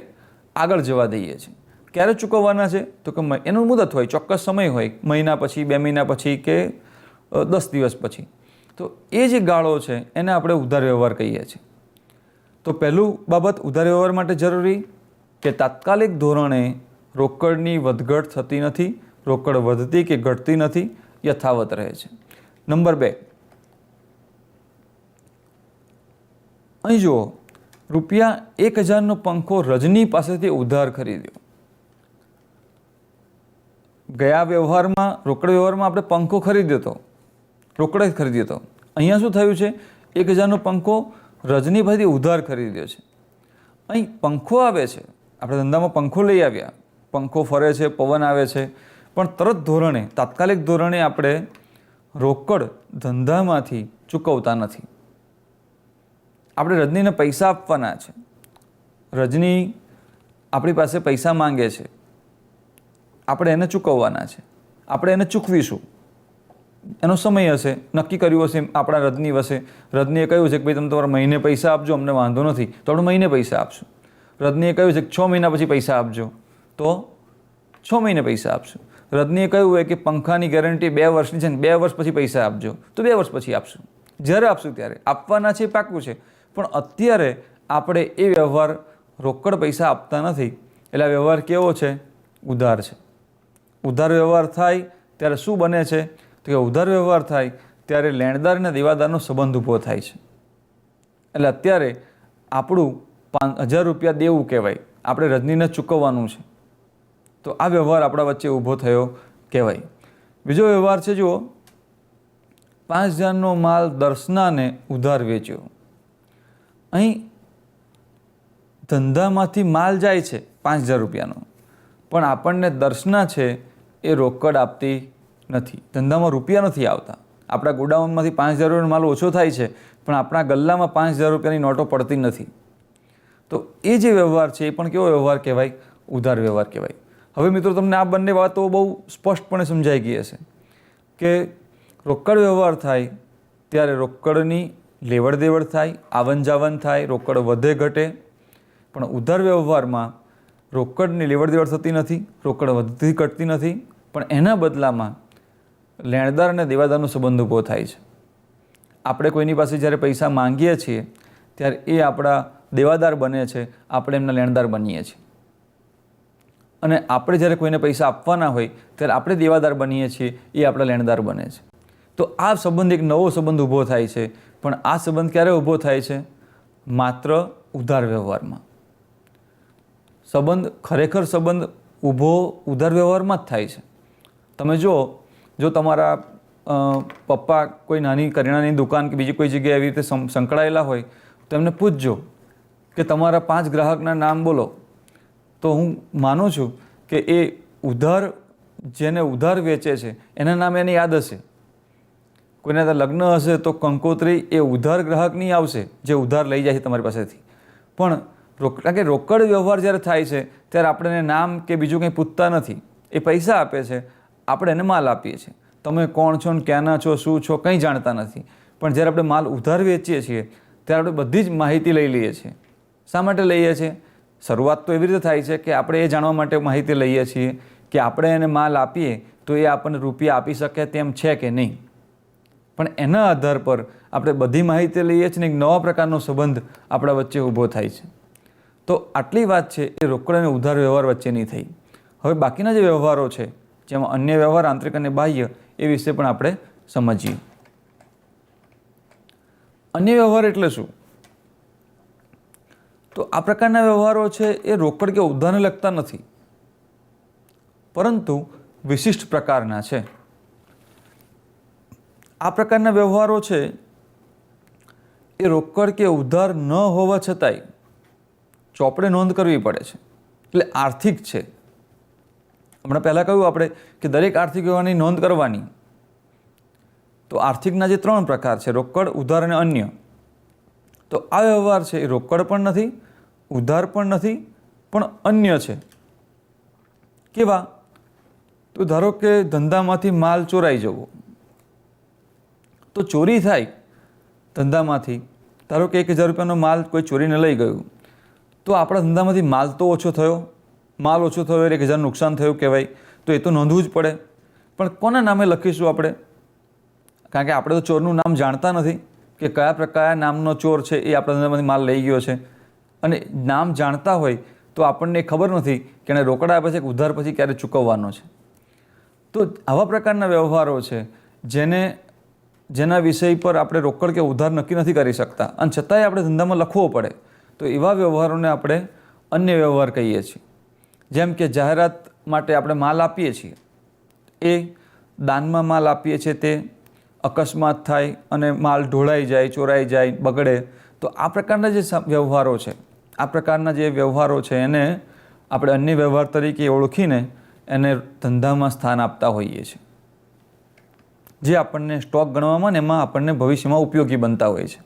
આગળ જવા દઈએ છીએ. ક્યારે ચૂકવવાના છે? તો કે એનું મુદત હોય, ચોક્કસ સમય હોય, મહિના પછી, 2 મહિના પછી કે 10 દિવસ પછી. તો એ જે ગાળો છે એને આપણે ઉધાર વ્યવહાર કહીએ છીએ. તો પહેલું બાબત ઉધાર વ્યવહાર માટે જરૂરી કે તાત્કાલિક ધોરણે રોકડની વધઘટ થતી નથી, રોકડ વધતી કે ઘટતી નથી, યથાવત રહે છે. નંબર 2, અહીં જુઓ, રૂપિયા 1,000નો પંખો રજની પાસેથી ઉધાર ખરીદ્યો. ગયા વ્યવહારમાં, રોકડ વ્યવહારમાં આપણે પંખો ખરીદ્યો હતો, રોકડ જ ખરીદ્યો હતો. અહીંયા શું થયું છે? 1,000નો પંખો રજની પાસેથી ઉધાર ખરીદ્યો છે. અહીં પંખો આવે છે, આપણે ધંધામાં પંખો લઈ આવ્યા, પંખો ફરે છે, પવન આવે છે, પણ તરત ધોરણે, તાત્કાલિક ધોરણે આપણે રોકડ ધંધામાંથી ચૂકવતા નથી. આપણે રજનીને પૈસા આપવાના છે. રજની આપણી પાસે પૈસા માંગે છે, આપણે એને ચૂકવવાના છે, આપણે એને ચૂકવીશું, એનો સમય હશે, નક્કી કર્યું હશે, આપણા રજની હશે, રજનીએ કહ્યું છે કે ભાઈ તમે તમારા મહિને પૈસા આપજો, અમને વાંધો નથી, તો આપણે મહિને પૈસા આપશું. રજનીએ કહ્યું છે કે 6 મહિના પછી પૈસા આપજો, તો 6 મહિને પૈસા આપશું. રજનીએ કહ્યું હોય કે પંખાની ગેરંટી 2 વર્ષની છે ને 2 વર્ષ પછી પૈસા આપજો, તો 2 વર્ષ પછી આપશું. જ્યારે આપશું ત્યારે આપવાના છે, પાકું છે. પણ અત્યારે આપણે એ વ્યવહાર રોકડ પૈસા આપતા નથી, એટલે આ વ્યવહાર કેવો છે? ઉધાર છે. ઉધાર વ્યવહાર થાય ત્યારે શું બને છે? તો કે ઉધાર વ્યવહાર થાય ત્યારે લેણદાર અને દેવાદારનો સંબંધ ઊભો થાય છે. એટલે અત્યારે આપણું 5000 રૂપિયા દેવું કહેવાય, આપણે રજનીને ચૂકવવાનું છે, તો આ વ્યવહાર આપણા વચ્ચે ઊભો થયો કહેવાય. બીજો વ્યવહાર છે, જુઓ, 5000નો માલ દર્શનાને ઉધાર વેચ્યો. અહીં ધંધામાંથી માલ જાય છે 5000 રૂપિયાનો, પણ આપણને દર્શના છે એ રોકડ આપતી નથી. ધંધામાં રૂપિયા નથી આવતા. આપણા ગોડાઉનમાંથી 5000 રૂપિયાનો માલ ઓછો થાય છે, પણ આપણા ગલ્લામાં 5000 રૂપિયાની નોટો પડતી નથી. તો એ જે વ્યવહાર છે એ પણ કેવો વ્યવહાર કહેવાય? ઉધાર વ્યવહાર કહેવાય. હવે મિત્રો, તમને આ બંને વાતો બહુ સ્પષ્ટપણે સમજાઈ ગઈ હશે કે રોકડ વ્યવહાર થાય ત્યારે રોકડની લેવડ દેવડ થાય, આવન જાવન થાય, રોકડ વધે ઘટે. પણ ઉધાર વ્યવહારમાં રોકડની લેવડ દેવડ થતી નથી, રોકડ વધતી ઘટતી નથી, પણ એના બદલામાં લેણદાર અને દેવાદારનો સંબંધ ઊભો થાય છે. આપણે કોઈની પાસે જ્યારે પૈસા માંગીએ છીએ ત્યારે એ આપણા દેવાદાર બને છે, આપણે એમના લેણદાર બનીએ છીએ. અને આપણે જ્યારે કોઈને પૈસા આપવાના હોય ત્યારે આપણે દેવાદાર બનીએ છીએ, એ આપણા લેણદાર બને છે. તો આ સંબંધ એક નવો સંબંધ ઊભો થાય છે. પણ આ સંબંધ ક્યારે ઊભો થાય છે? માત્ર ઉધાર વ્યવહારમાં. ખરેખર સંબંધ ઊભો ઉધાર વ્યવહારમાં જ થાય છે. તમે જો તમારા પપ્પા કોઈ નાની કરિયાણાની દુકાન કે બીજી કોઈ જગ્યાએ એવી રીતે સંકળાયેલા હોય તો એમને પૂછજો કે તમારા 5 ગ્રાહકના નામ બોલો, તો હું માનું છું કે એ જેને ઉધાર વેચે છે એના નામ એને યાદ હશે. કોઈના ત્યાં લગ્ન હશે તો કંકોત્રી એ ઉધાર ગ્રાહક નહીં આવશે જે ઉધાર લઈ જાય છે તમારી પાસેથી. પણ કારણ કે રોકડ વ્યવહાર જ્યારે થાય છે ત્યારે આપણે એને નામ કે બીજું કંઈ પૂછતા નથી. એ પૈસા આપે છે, આપણે એને માલ આપીએ છીએ. તમે કોણ છો ને ક્યાંના છો, શું છો, કંઈ જાણતા નથી. પણ જ્યારે આપણે માલ ઉધાર વેચીએ છીએ ત્યારે આપણે બધી જ માહિતી લઈ લઈએ છીએ. શા માટે લઈએ છીએ? શરૂઆત તો એવી રીતે થાય છે કે આપણે એ જાણવા માટે માહિતી લઈએ છીએ કે આપણે એને માલ આપીએ તો એ આપણને રૂપિયા આપી શકે તેમ છે કે નહીં. પણ એના આધાર પર આપણે બધી માહિતી લઈએ છીએ ને એક નવા પ્રકારનો સંબંધ આપણા વચ્ચે ઊભો થાય છે. તો આટલી વાત છે એ રોકડ અને ઉધાર વ્યવહાર વચ્ચેની થઈ. હવે બાકીના જે વ્યવહારો છે જેમાં અન્ય વ્યવહાર આંતરિક અને બાહ્ય, એ વિશે પણ આપણે સમજીએ. અન્ય વ્યવહાર એટલે શું? તો આ પ્રકારના વ્યવહારો છે એ રોકડ કે ઉધારને લગતા નથી, પરંતુ વિશિષ્ટ પ્રકારના છે. આ પ્રકારના વ્યવહારો છે એ રોકડ કે ઉધાર ન હોવા છતાંય ચોપડે નોંધ કરવી પડે છે, એટલે આર્થિક છે. હમણાં પહેલાં કહ્યું આપણે કે દરેક આર્થિક વ્યવહારની નોંધ કરવાની. તો આર્થિકના જે 3 પ્રકાર છે, રોકડ, ઉધાર અને અન્ય. તો આ વ્યવહાર છે એ રોકડ પણ નથી, ઉધાર પણ નથી, પણ અન્ય છે. કેવા? તો ધારો કે ધંધામાંથી માલ ચોરાઈ જવો. તો ચોરી થાય ધંધામાંથી, ધારો કે 1000 રૂપિયાનો માલ કોઈ ચોરીને લઈ ગયું, તો આપણા ધંધામાંથી માલ તો ઓછો થયો. માલ ઓછો થયો એટલે 1000 નુકસાન થયું કહેવાય. તો એ તો નોંધવું જ પડે. પણ કોના નામે લખીશું આપણે? કારણ કે આપણે તો ચોરનું નામ જાણતા નથી કે કયા નામનો ચોર છે એ આપણા ધંધામાંથી માલ લઈ ગયો છે. અને નામ જાણતા હોય તો આપણને ખબર નથી કે એને રોકડા આપે છે કે ઉધાર પછી ક્યારે ચૂકવવાનો છે. તો આવા પ્રકારના વ્યવહારો છે જેના વિષય પર આપણે રોકડ કે ઉધાર નક્કી નથી કરી શકતા અને છતાંય આપણે ધંધામાં લખવો પડે. તો એવા વ્યવહારોને આપણે અન્ય વ્યવહાર કહીએ છીએ. જેમ કે જાહેરાત માટે આપણે માલ આપીએ છીએ, એ દાનમાં માલ આપીએ છીએ, તે અકસ્માત થાય અને માલ ઢોળાઈ જાય, ચોરાઈ જાય, બગડે. તો આ પ્રકારના જે વ્યવહારો છે, આ પ્રકારના જે વ્યવહારો છે એને આપણે અન્ય વ્યવહાર તરીકે ઓળખીને એને ધંધામાં સ્થાન આપતા હોઈએ છીએ, જે આપણને સ્ટોક ગણવામાં ને એમાં આપણને ભવિષ્યમાં ઉપયોગી બનતા હોય છે.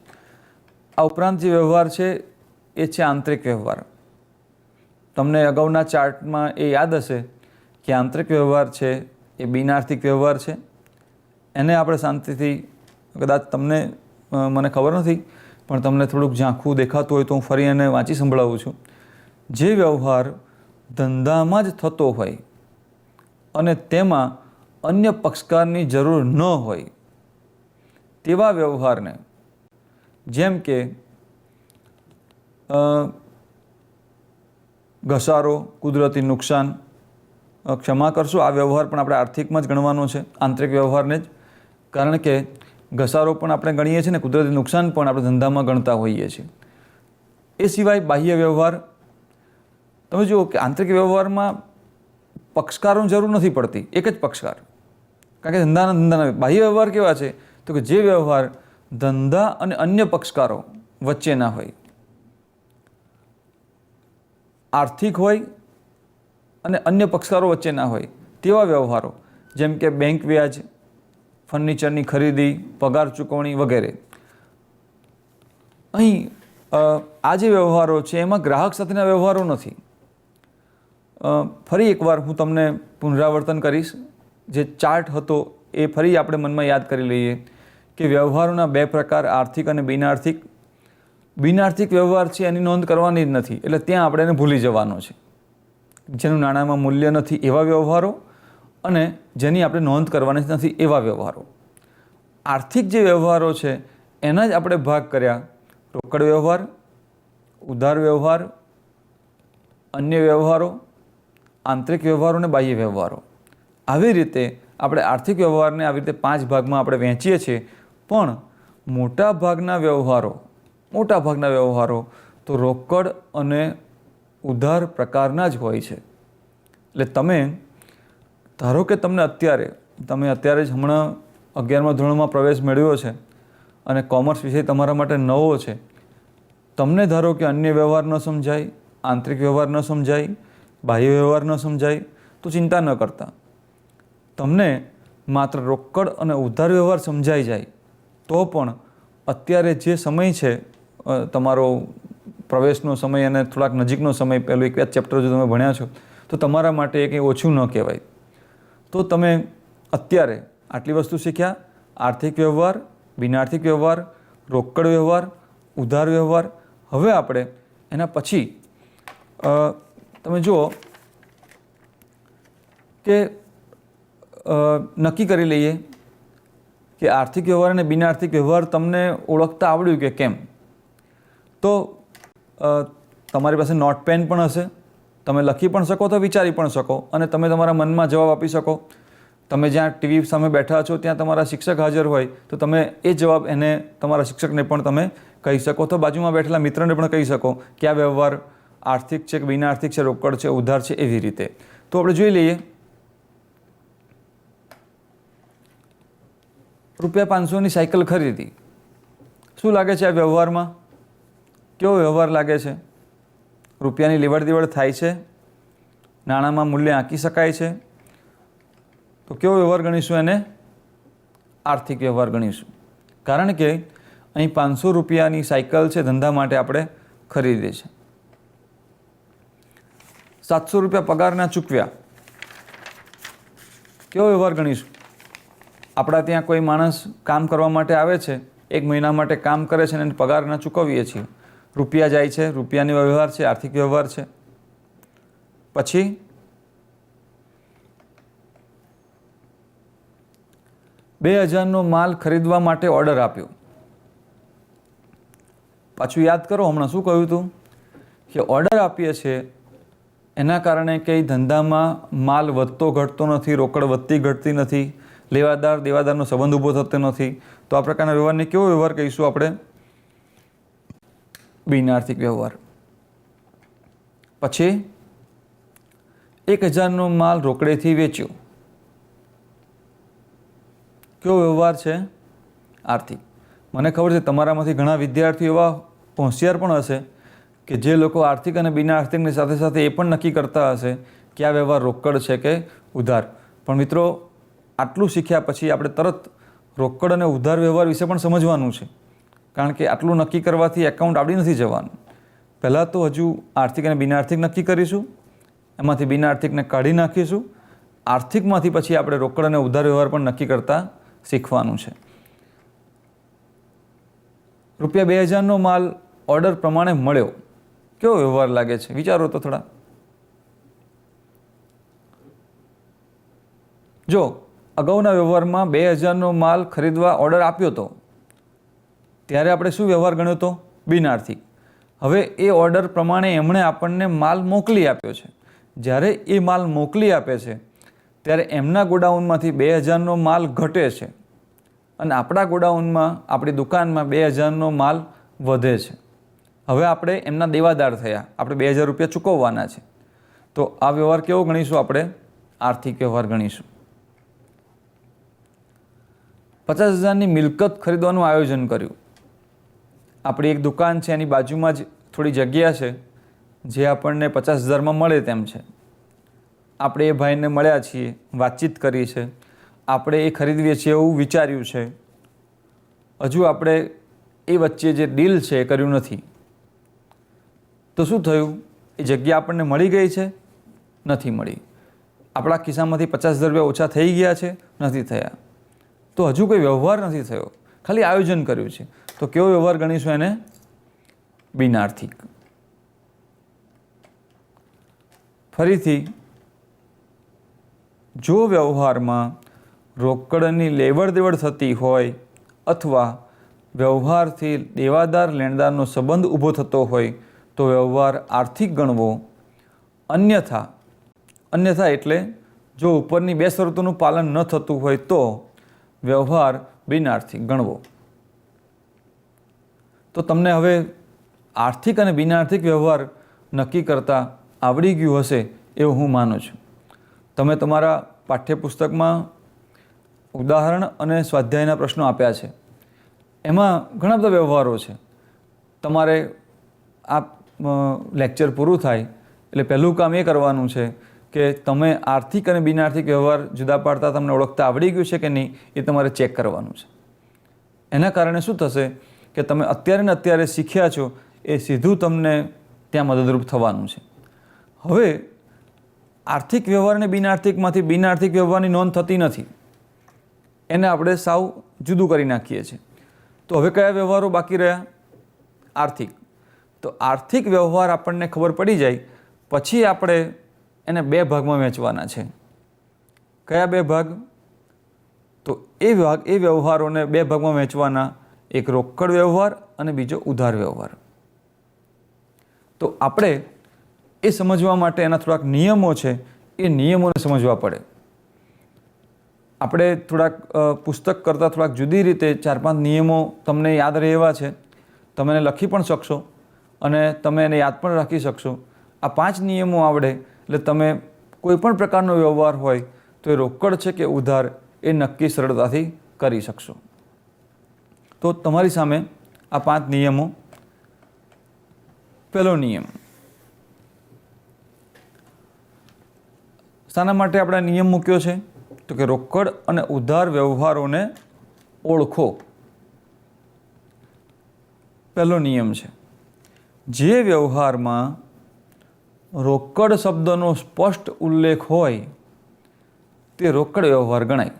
આ ઉપરાંત જે વ્યવહાર છે એ છે આંતરિક વ્યવહાર. તમને અગાઉના ચાર્ટમાં એ યાદ હશે કે આંતરિક વ્યવહાર છે એ બિનઆર્થિક વ્યવહાર છે. એને આપણે શાંતિથી, કદાચ તમને મને ખબર નથી પણ તમને થોડુંક ઝાંખું દેખાતું હોય તો હું ફરી એને વાંચી સંભળાવું છું. જે વ્યવહાર ધંધામાં જ થતો હોય અને તેમાં અન્ય પક્ષકારની જરૂર ન હોય તેવા વ્યવહારને, જેમ કે ઘસારો, કુદરતી નુકસાન, ક્ષમા કરશો, આ વ્યવહાર પણ આપણે આર્થિકમાં જ ગણવાનો છે, આંતરિક વ્યવહારને જ. કારણ કે ઘસારો પણ આપણે ગણીએ છીએ ને કુદરતી નુકસાન પણ આપણે ધંધામાં ગણતા હોઈએ છીએ. એ સિવાય બાહ્ય વ્યવહાર, તમે જુઓ કે આંતરિક વ્યવહારમાં પક્ષકારોની જરૂર નથી પડતી, એક જ પક્ષકાર, કારણ કે ધંધાના. બાહ્ય વ્યવહાર કેવા છે તો કે જે વ્યવહાર ધંધા અને અન્ય પક્ષકારો વચ્ચેના હોય, આર્થિક હોય અને અન્ય પક્ષકારો વચ્ચેના હોય તેવા વ્યવહારો, જેમ કે બેંક વ્યાજ, ફર્નિચરની ખરીદી, પગાર ચૂકવણી વગેરે. અહીં આ જે વ્યવહારો છે એમાં ગ્રાહક સાથેના વ્યવહારો નથી. ફરી એકવાર હું તમને પુનરાવર્તન કરીશ. જે ચાર્ટ હતો એ ફરી આપણે મનમાં યાદ કરી લઈએ કે વ્યવહારોના બે પ્રકાર, આર્થિક અને બિનઆર્થિક. બિનઆર્થિક વ્યવહાર છે એની નોંધ કરવાની જ નથી, એટલે ત્યાં આપણે એને ભૂલી જવાનો છે. જેનું નાણાંમાં મૂલ્ય નથી એવા વ્યવહારો અને જેની આપણે નોંધ કરવાની નથી એવા વ્યવહારો. આર્થિક જે વ્યવહારો છે એના જ આપણે ભાગ કર્યા: રોકડ વ્યવહાર, ઉધાર વ્યવહાર, અન્ય વ્યવહારો, આંતરિક વ્યવહારો અને બાહ્ય વ્યવહારો. આવી રીતે આપણે આર્થિક વ્યવહારને આવી રીતે 5 ભાગમાં આપણે વહેંચીએ છીએ. પણ મોટાભાગના વ્યવહારો તો રોકડ અને ઉધાર પ્રકારના જ હોય છે. એટલે તમે ધારો કે તમે અત્યારે જ હમણાં 11મા ધોરણમાં પ્રવેશ મેળવ્યો છે અને કોમર્સ વિષય તમારા માટે નવો છે. તમને ધારો કે અન્ય વ્યવહાર ન સમજાય, આંતરિક વ્યવહાર ન સમજાય, બાહ્ય વ્યવહાર ન સમજાય તો ચિંતા ન કરતા. તમને માત્ર રોકડ અને ઉધાર વ્યવહાર સમજાઈ જાય તો પણ અત્યારે જે સમય છે તમારો પ્રવેશનો સમય અને થોડાક નજીકનો સમય, પહેલું 1 ચેપ્ટર જો તમે ભણ્યા છો તો તમારા માટે એ કંઈ ઓછું ન કહેવાય. તો તમે અત્યારે આટલી વસ્તુ શીખ્યા: આર્થિક વ્યવહાર, બિનઆર્થિક વ્યવહાર, રોકડ વ્યવહાર, ઉધાર વ્યવહાર. હવે આપણે એના પછી તમે જુઓ કે નક્કી કરી લઈએ કે આર્થિક વ્યવહાર અને બિનઆર્થિક વ્યવહાર તમને ઓળખતા આવડ્યું કે કેમ. તો તમારી પાસે નોટ પેન પણ હશે, તમે લખી પણ શકો તો વિચારી પણ શકો અને તમે તમારા મનમાં જવાબ આપી શકો. તમે જ્યાં ટીવી સામે બેઠા છો ત્યાં તમારા શિક્ષક હાજર હોય તો તમે એ જવાબ એને તમારા શિક્ષકને પણ તમે કહી શકો, તો બાજુમાં બેઠેલા મિત્રને પણ કહી શકો કે આ વ્યવહાર આર્થિક છે કે બિનઆર્થિક છે, રોકડ છે, ઉધાર છે, એવી રીતે. તો આપણે જોઈ લઈએ. ₹500ની સાયકલ ખરીદી. શું લાગે છે આ વ્યવહારમાં? કેવો વ્યવહાર લાગે છે? રૂપિયાની લેવડ દેવડ થાય છે, નાણાંમાં મૂલ્ય આંકી શકાય છે, તો કેવો વ્યવહાર ગણીશું એને? આર્થિક વ્યવહાર ગણીશું. કારણ કે અહીં ₹500ની સાયકલ છે, ધંધા માટે આપણે ખરીદીએ છે. ₹700 પગારના ચૂકવ્યા. કેવો વ્યવહાર ગણીશું? આપણા ત્યાં કોઈ માણસ કામ કરવા માટે આવે છે, 1 મહિના માટે કામ કરે છે અને પગારના ચૂકવીએ છીએ. રૂપિયા જાય છે, રૂપિયાની વ્યવહાર છે, આર્થિક વ્યવહાર છે. પછી 2000નો માલ ખરીદવા માટે ઓર્ડર આપ્યો. પાછું યાદ કરો, હમણાં શું કહ્યું હતું કે ઓર્ડર આપીએ છીએ એના કારણે કંઈ ધંધામાં માલ વધતો ઘટતો નથી, રોકડ વધતી ઘટતી નથી, લેવાદાર દેવાદારનો સંબંધ ઊભો થતો નથી. તો આ પ્રકારના વ્યવહારને કેવો વ્યવહાર કહીશું આપણે? બિનઆર્થિક વ્યવહાર. પછી 1000નો માલ રોકડેથી વેચ્યો. કેવો વ્યવહાર છે? આર્થિક. મને ખબર છે તમારામાંથી ઘણા વિદ્યાર્થીઓ એવા હોશિયાર પણ હશે કે જે લોકો આર્થિક અને બિનઆર્થિકની સાથે સાથે એ પણ નક્કી કરતા હશે કે આ વ્યવહાર રોકડ છે કે ઉધાર. પણ મિત્રો, આટલું શીખ્યા પછી આપણે તરત રોકડ અને ઉધાર વ્યવહાર વિશે પણ સમજવાનું છે, કારણ કે આટલું નક્કી કરવાથી એકાઉન્ટ આવડી નથી જવાનું. પહેલાં તો હજુ આર્થિક અને બિનઆર્થિક નક્કી કરીશું, એમાંથી બિનઆર્થિકને કાઢી નાખીશું, આર્થિકમાંથી પછી આપણે રોકડ અને ઉધાર વ્યવહાર પણ નક્કી કરતા શીખવાનું છે. ₹2000નો માલ ઓર્ડર પ્રમાણે મળ્યો, કેવો વ્યવહાર લાગે છે? વિચારો તો થોડા. જો અગાઉના વ્યવહારમાં 2000નો માલ ખરીદવા ઓર્ડર આપ્યો હતો ત્યારે આપણે શું વ્યવહાર ગણ્યો હતો? બિનઆર્થિક. હવે એ ઓર્ડર પ્રમાણે એમણે આપણને માલ મોકલી આપ્યો છે. જ્યારે એ માલ મોકલી આપે છે ત્યારે એમના ગોડાઉનમાંથી 2000નો માલ ઘટે છે અને આપણા ગોડાઉનમાં, આપણી દુકાનમાં 2000નો માલ વધે છે. હવે આપણે એમના દેવાદાર થયા, આપણે 2000 રૂપિયા ચૂકવવાના છે. તો આ વ્યવહાર કેવો ગણીશું? આપણે આર્થિક વ્યવહાર ગણીશું. 50,000ની મિલકત ખરીદવાનું આયોજન કર્યું. આપણી એક દુકાન છે, એની બાજુમાં જ થોડી જગ્યા છે જે આપણને 50,000માં મળે તેમ છે. આપણે એ ભાઈને મળ્યા છીએ, વાતચીત કરી છે, આપણે એ ખરીદીએ છીએ એવું વિચાર્યું છે. હજુ આપણે એ વચ્ચે જે ડીલ છે એ કર્યું નથી. તો શું થયું? એ જગ્યા આપણને મળી ગઈ છે? નથી મળી. આપણા ખિસ્સામાંથી 50,000 રૂપિયા ઓછા થઈ ગયા છે? નથી થયા. તો હજુ કોઈ વ્યવહાર નથી થયો, ખાલી આયોજન કર્યું છે. તો કેવો વ્યવહાર ગણીશું એને? બિનઆર્થિક. ફરીથી, જો વ્યવહારમાં રોકડની લેવડ દેવડ થતી હોય અથવા વ્યવહારથી દેવાદાર લેણદારનો સંબંધ ઊભો થતો હોય તો વ્યવહાર આર્થિક ગણવો. અન્યથા એટલે જો ઉપરની બે શરતોનું પાલન ન થતું હોય તો વ્યવહાર બિનઆર્થિક ગણવો. તો તમને હવે આર્થિક અને બિનઆર્થિક વ્યવહાર નક્કી કરતાં આવડી ગયું હશે એવું હું માનું છું. તમે તમારા પાઠ્યપુસ્તકમાં ઉદાહરણ અને સ્વાધ્યાયના પ્રશ્નો આપ્યા છે, એમાં ઘણા બધા વ્યવહારો છે. તમારે આ લેક્ચર પૂરું થાય એટલે પહેલું કામ એ કરવાનું છે કે તમે આર્થિક અને બિનઆર્થિક વ્યવહાર જુદા પાડતા તમને ઓળખતા આવડી ગયું છે કે નહીં એ તમારે ચેક કરવાનું છે. એના કારણે શું થશે કે તમે અત્યારે ને અત્યારે શીખ્યા છો એ સીધું તમને ત્યાં મદદરૂપ થવાનું છે. હવે આર્થિક વ્યવહાર અને બિનઆર્થિકમાંથી બિનઆર્થિક વ્યવહારની નોંધ થતી નથી, એને આપણે સાવ જુદું કરી નાખીએ છીએ. તો હવે કયા વ્યવહારો બાકી રહ્યા? આર્થિક. તો આર્થિક વ્યવહાર આપણને ખબર પડી જાય પછી આપણે એને બે ભાગમાં વહેંચવાના છે. કયા બે ભાગ? તો એ વ્યવહારોને બે ભાગમાં વહેંચવાના, એક રોકડ વ્યવહાર અને બીજો ઉધાર વ્યવહાર. તો આપણે એ સમજવા માટે એના થોડાક નિયમો છે, એ નિયમોને સમજવા પડે. આપણે થોડાક પુસ્તક કરતાં થોડાક જુદી રીતે 4-5 નિયમો તમને યાદ રહે એવા છે. તમે એને લખી પણ શકશો અને તમે એને યાદ પણ રાખી શકશો. આ 5 નિયમો આવડે એટલે તમે કોઈ પણ પ્રકારનો વ્યવહાર હોય તો એ રોકડ છે કે ઉધાર એ નક્કી સરળતાથી કરી શકશો. તો તમારી સામે આ 5 નિયમો. પહેલો નિયમ. શાના માટે આપણે નિયમ મૂક્યો છે? તો કે રોકડ અને ઉધાર વ્યવહારોને ઓળખો. પહેલો નિયમ છે, જે વ્યવહારમાં રોકડ શબ્દનો સ્પષ્ટ ઉલ્લેખ હોય તે રોકડ વ્યવહાર ગણાય.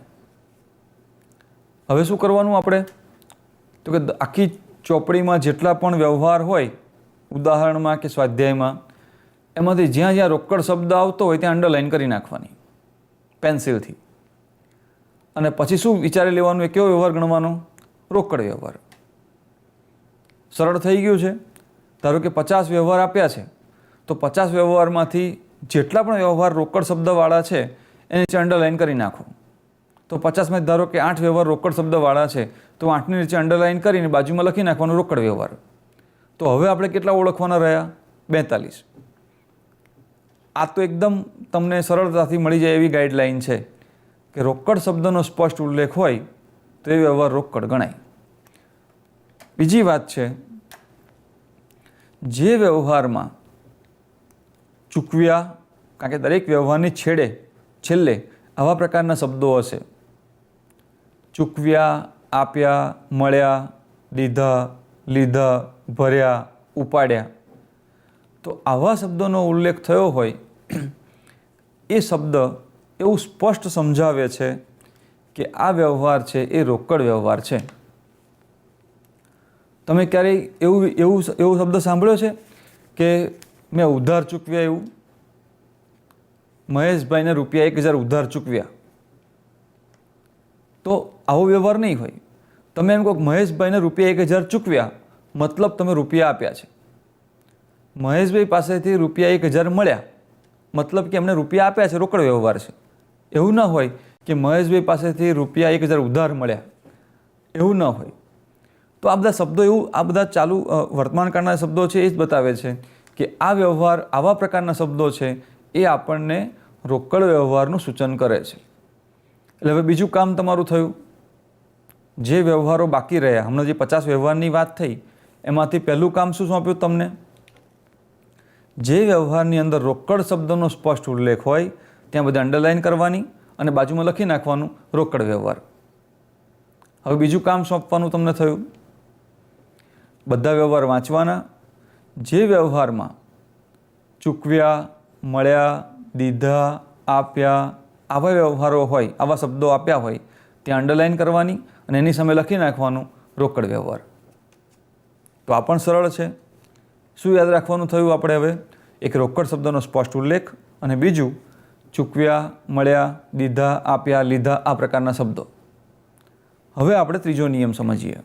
હવે શું કરવાનું આપણે? તો કે આખી ચોપડીમાં જેટલા પણ વ્યવહાર હોય, ઉદાહરણમાં કે સ્વાધ્યાયમાં, એમાંથી જ્યાં જ્યાં રોકડ શબ્દ આવતો હોય ત્યાં અંડરલાઇન કરી નાખવાની પેન્સિલથી. અને પછી શું વિચારી લેવાનું? એ કેવો વ્યવહાર ગણવાનો? રોકડ વ્યવહાર. સરળ થઈ ગયું છે. ધારો કે 50 વ્યવહાર આપ્યા છે તો 50 વ્યવહારમાંથી જેટલા પણ વ્યવહાર રોકડ શબ્દવાળા છે એને નીચે અંડરલાઇન કરી નાખો. તો 50માં ધારો કે 8 વ્યવહાર રોકડ શબ્દવાળા છે તો 8ની નીચે અંડરલાઇન કરીને બાજુમાં લખી નાખવાનું રોકડ વ્યવહાર. તો હવે આપણે કેટલા ઓળખવાના રહ્યા? 42. આ તો એકદમ તમને સરળતાથી મળી જાય એવી ગાઈડલાઇન છે કે રોકડ શબ્દનો સ્પષ્ટ ઉલ્લેખ હોય તો એ વ્યવહાર રોકડ ગણાય. બીજી વાત છે, જે વ્યવહારમાં ચૂકવ્યા, કારણ કે દરેક વ્યવહારની છેલ્લે આવા પ્રકારના શબ્દો હશે: ચૂકવ્યા, આપ્યા, મળ્યા, દીધા, લીધા, ભર્યા, ઉપાડ્યા. તો આવા શબ્દોનો ઉલ્લેખ થયો હોય એ શબ્દ એવું સ્પષ્ટ સમજાવે છે કે આ વ્યવહાર છે એ રોકડ વ્યવહાર છે. તમે ક્યારેય એવો શબ્દ સાંભળ્યો છે કે મેં ઉધાર ચૂકવ્યા? એવું મહેશભાઈને ₹1000 ઉધાર ચૂકવ્યા, તો આવો વ્યવહાર નહીં હોય. તમે એમ કહો કે મહેશભાઈને ₹1000 ચૂકવ્યા, મતલબ તમે રૂપિયા આપ્યા છે. મહેશભાઈ પાસેથી ₹1000 મળ્યા, મતલબ કે એમણે રૂપિયા આપ્યા છે, રોકડ વ્યવહાર છે. એવું ન હોય કે મહેશભાઈ પાસેથી ₹1000 ઉધાર મળ્યા, એવું ન હોય. તો આ બધા શબ્દો એવું, આ બધા ચાલુ વર્તમાનકાળના શબ્દો છે એ જ બતાવે છે કે આ વ્યવહાર, આવા પ્રકારના શબ્દો છે એ આપણને રોકડ વ્યવહારનું સૂચન કરે છે. એટલે હવે બીજું કામ તમારું થયું. જે વ્યવહારો બાકી રહ્યા, હમણાં જે 50 વ્યવહારની વાત થઈ, એમાંથી પહેલું કામ શું સોંપ્યું તમને? જે વ્યવહારની અંદર રોકડ શબ્દનો સ્પષ્ટ ઉલ્લેખ હોય ત્યાં બધા અંડરલાઇન કરવાની અને બાજુમાં લખી નાખવાનું રોકડ વ્યવહાર. હવે બીજું કામ સોંપવાનું તમને થયું. બધા વ્યવહાર વાંચવાના. જે વ્યવહારમાં ચૂકવ્યા, મળ્યા, દીધા, આપ્યા, આવા વ્યવહારો હોય, આવા શબ્દો આપ્યા હોય ત્યાં અંડરલાઇન કરવાની અને એની સામે લખી નાખવાનું રોકડ વ્યવહાર. તો આ પણ સરળ છે. શું યાદ રાખવાનું થયું આપણે હવે? એક રોકડ શબ્દનો સ્પષ્ટ ઉલ્લેખ અને બીજું ચૂકવ્યા, મળ્યા, દીધા, આપ્યા, લીધા, આ પ્રકારના શબ્દો. હવે આપણે ત્રીજો નિયમ સમજીએ.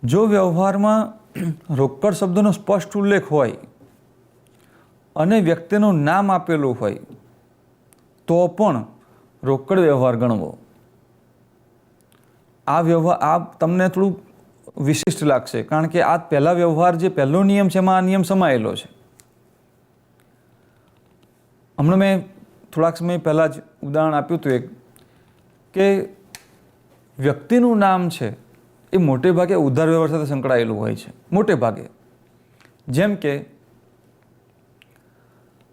જો વ્યવહારમાં રોકડ શબ્દનો સ્પષ્ટ ઉલ્લેખ હોય અને વ્યક્તિનું નામ આપેલું હોય તો પણ રોકડ વ્યવહાર ગણવો. આ વ્યવહાર, આ તમને થોડું વિશિષ્ટ લાગશે કારણ કે આ પહેલા વ્યવહાર, જે પહેલો નિયમ છે એમાં આ નિયમ સમાયેલો છે. હમણાં મેં થોડાક સમય પહેલાં જ ઉદાહરણ આપ્યું હતું એક, કે વ્યક્તિનું નામ છે એ મોટે ભાગે ઉધાર વ્યવહાર સાથે સંકળાયેલું હોય છે, મોટે ભાગે. જેમ કે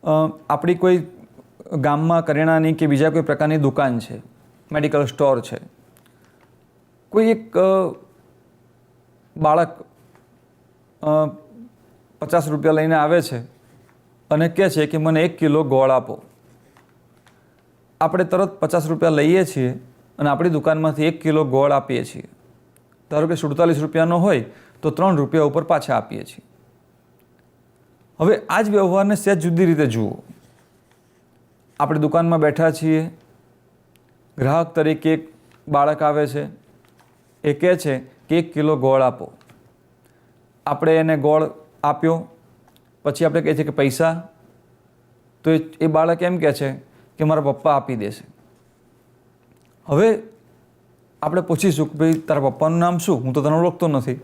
આપણી કોઈ ગામમાં કરિયાણાની કે બીજા કોઈ પ્રકારની દુકાન છે, મેડિકલ સ્ટોર છે. કોઈ એક બાળક ₹50 લઈને આવે છે અને કહે છે કે મને 1 કિલો ગોળ આપો. આપણે તરત ₹50 લઈએ છીએ અને આપણી દુકાનમાંથી 1 કિલો ગોળ આપીએ છીએ. ધારો કે ₹47 હોય તો ₹3 ઉપર પાછા આપીએ છીએ. હવે આ જ વ્યવહારને સહેજ જુદી રીતે જુઓ. આપણે દુકાનમાં બેઠા છીએ, ગ્રાહક તરીકે એક બાળક આવે છે, એ કહે છે કે 1 કિલો ગોળ આપો. આપણે એને ગોળ આપ્યો, પછી આપણે કહીએ છીએ કે પૈસા, તો એ બાળક એમ કહે છે કે મારા પપ્પા આપી દેશે. હવે આપણે પૂછીશું કે ભાઈ તારા પપ્પાનું નામ શું? હું તો તને ઓળખતો નથી.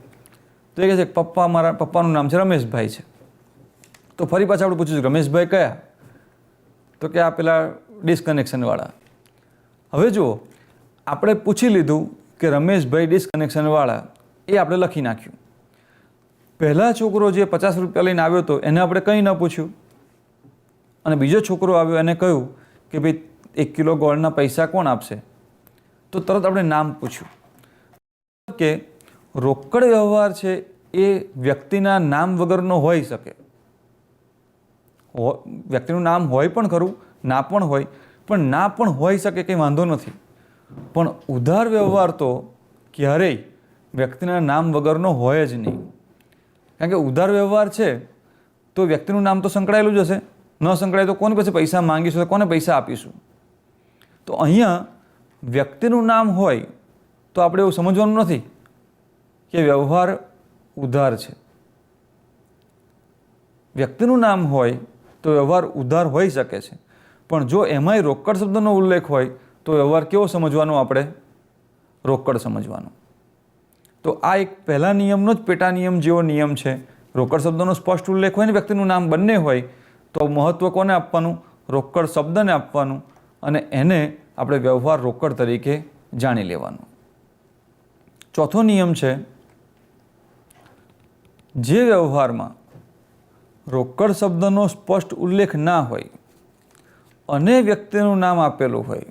તો એ કહે છે કે મારા પપ્પાનું નામ છે રમેશભાઈ છે. તો ફરી પાછા આપણે પૂછીશું રમેશભાઈ કયા? તો કે આ પેલા ડિસ્કનેક્શનવાળા. હવે જુઓ, આપણે પૂછી લીધું કે રમેશભાઈ ડિસ્કનેક્શનવાળા, એ આપણે લખી નાખ્યું. પહેલા છોકરો જે ₹50 લઈને આવ્યો હતો એને આપણે કંઈ ન પૂછ્યું, અને બીજો છોકરો આવ્યો એને કહ્યું કે ભાઈ 1 કિલો ગોળના પૈસા કોણ આપશે? તો તરત આપણે નામ પૂછ્યું. કે રોકડ વ્યવહાર છે એ વ્યક્તિના નામ વગરનો હોઈ શકે. વ્યક્તિનું નામ હોય પણ ખરું, ના પણ હોય, પણ ના પણ હોઈ શકે કંઈ વાંધો નથી. પણ ઉધાર વ્યવહાર તો ક્યારેય વ્યક્તિના નામ વગરનો હોય જ નહીં. કારણ કે ઉધાર વ્યવહાર છે તો વ્યક્તિનું નામ તો સંકળાયેલું જ હશે. ન સંકળાય તો કોને પછી પૈસા માંગીશું, કોને પૈસા આપીશું? તો અહીંયા વ્યક્તિનું નામ હોય તો આપણે એવું સમજવાનું નથી કે વ્યવહાર ઉધાર છે. વ્યક્તિનું નામ હોય તો વ્યવહાર ઉધાર હોઈ શકે છે, પણ જો એમાંય રોકડ શબ્દનો ઉલ્લેખ હોય તો વ્યવહાર કેવો સમજવાનો? આપણે રોકડ સમજવાનો. તો આ એક પહેલા નિયમનો જ પેટા નિયમ જેવો નિયમ છે. રોકડ શબ્દનો સ્પષ્ટ ઉલ્લેખ હોય ને વ્યક્તિનું નામ બંને હોય તો મહત્ત્વ કોને આપવાનું? રોકડ શબ્દને આપવાનું, અને એને આપણે વ્યવહાર રોકડ તરીકે જાણી લેવાનું. ચોથો નિયમ છે, જે વ્યવહારમાં રોકડ શબ્દનો સ્પષ્ટ ઉલ્લેખ ના હોય અને વ્યક્તિનું નામ આપેલું હોય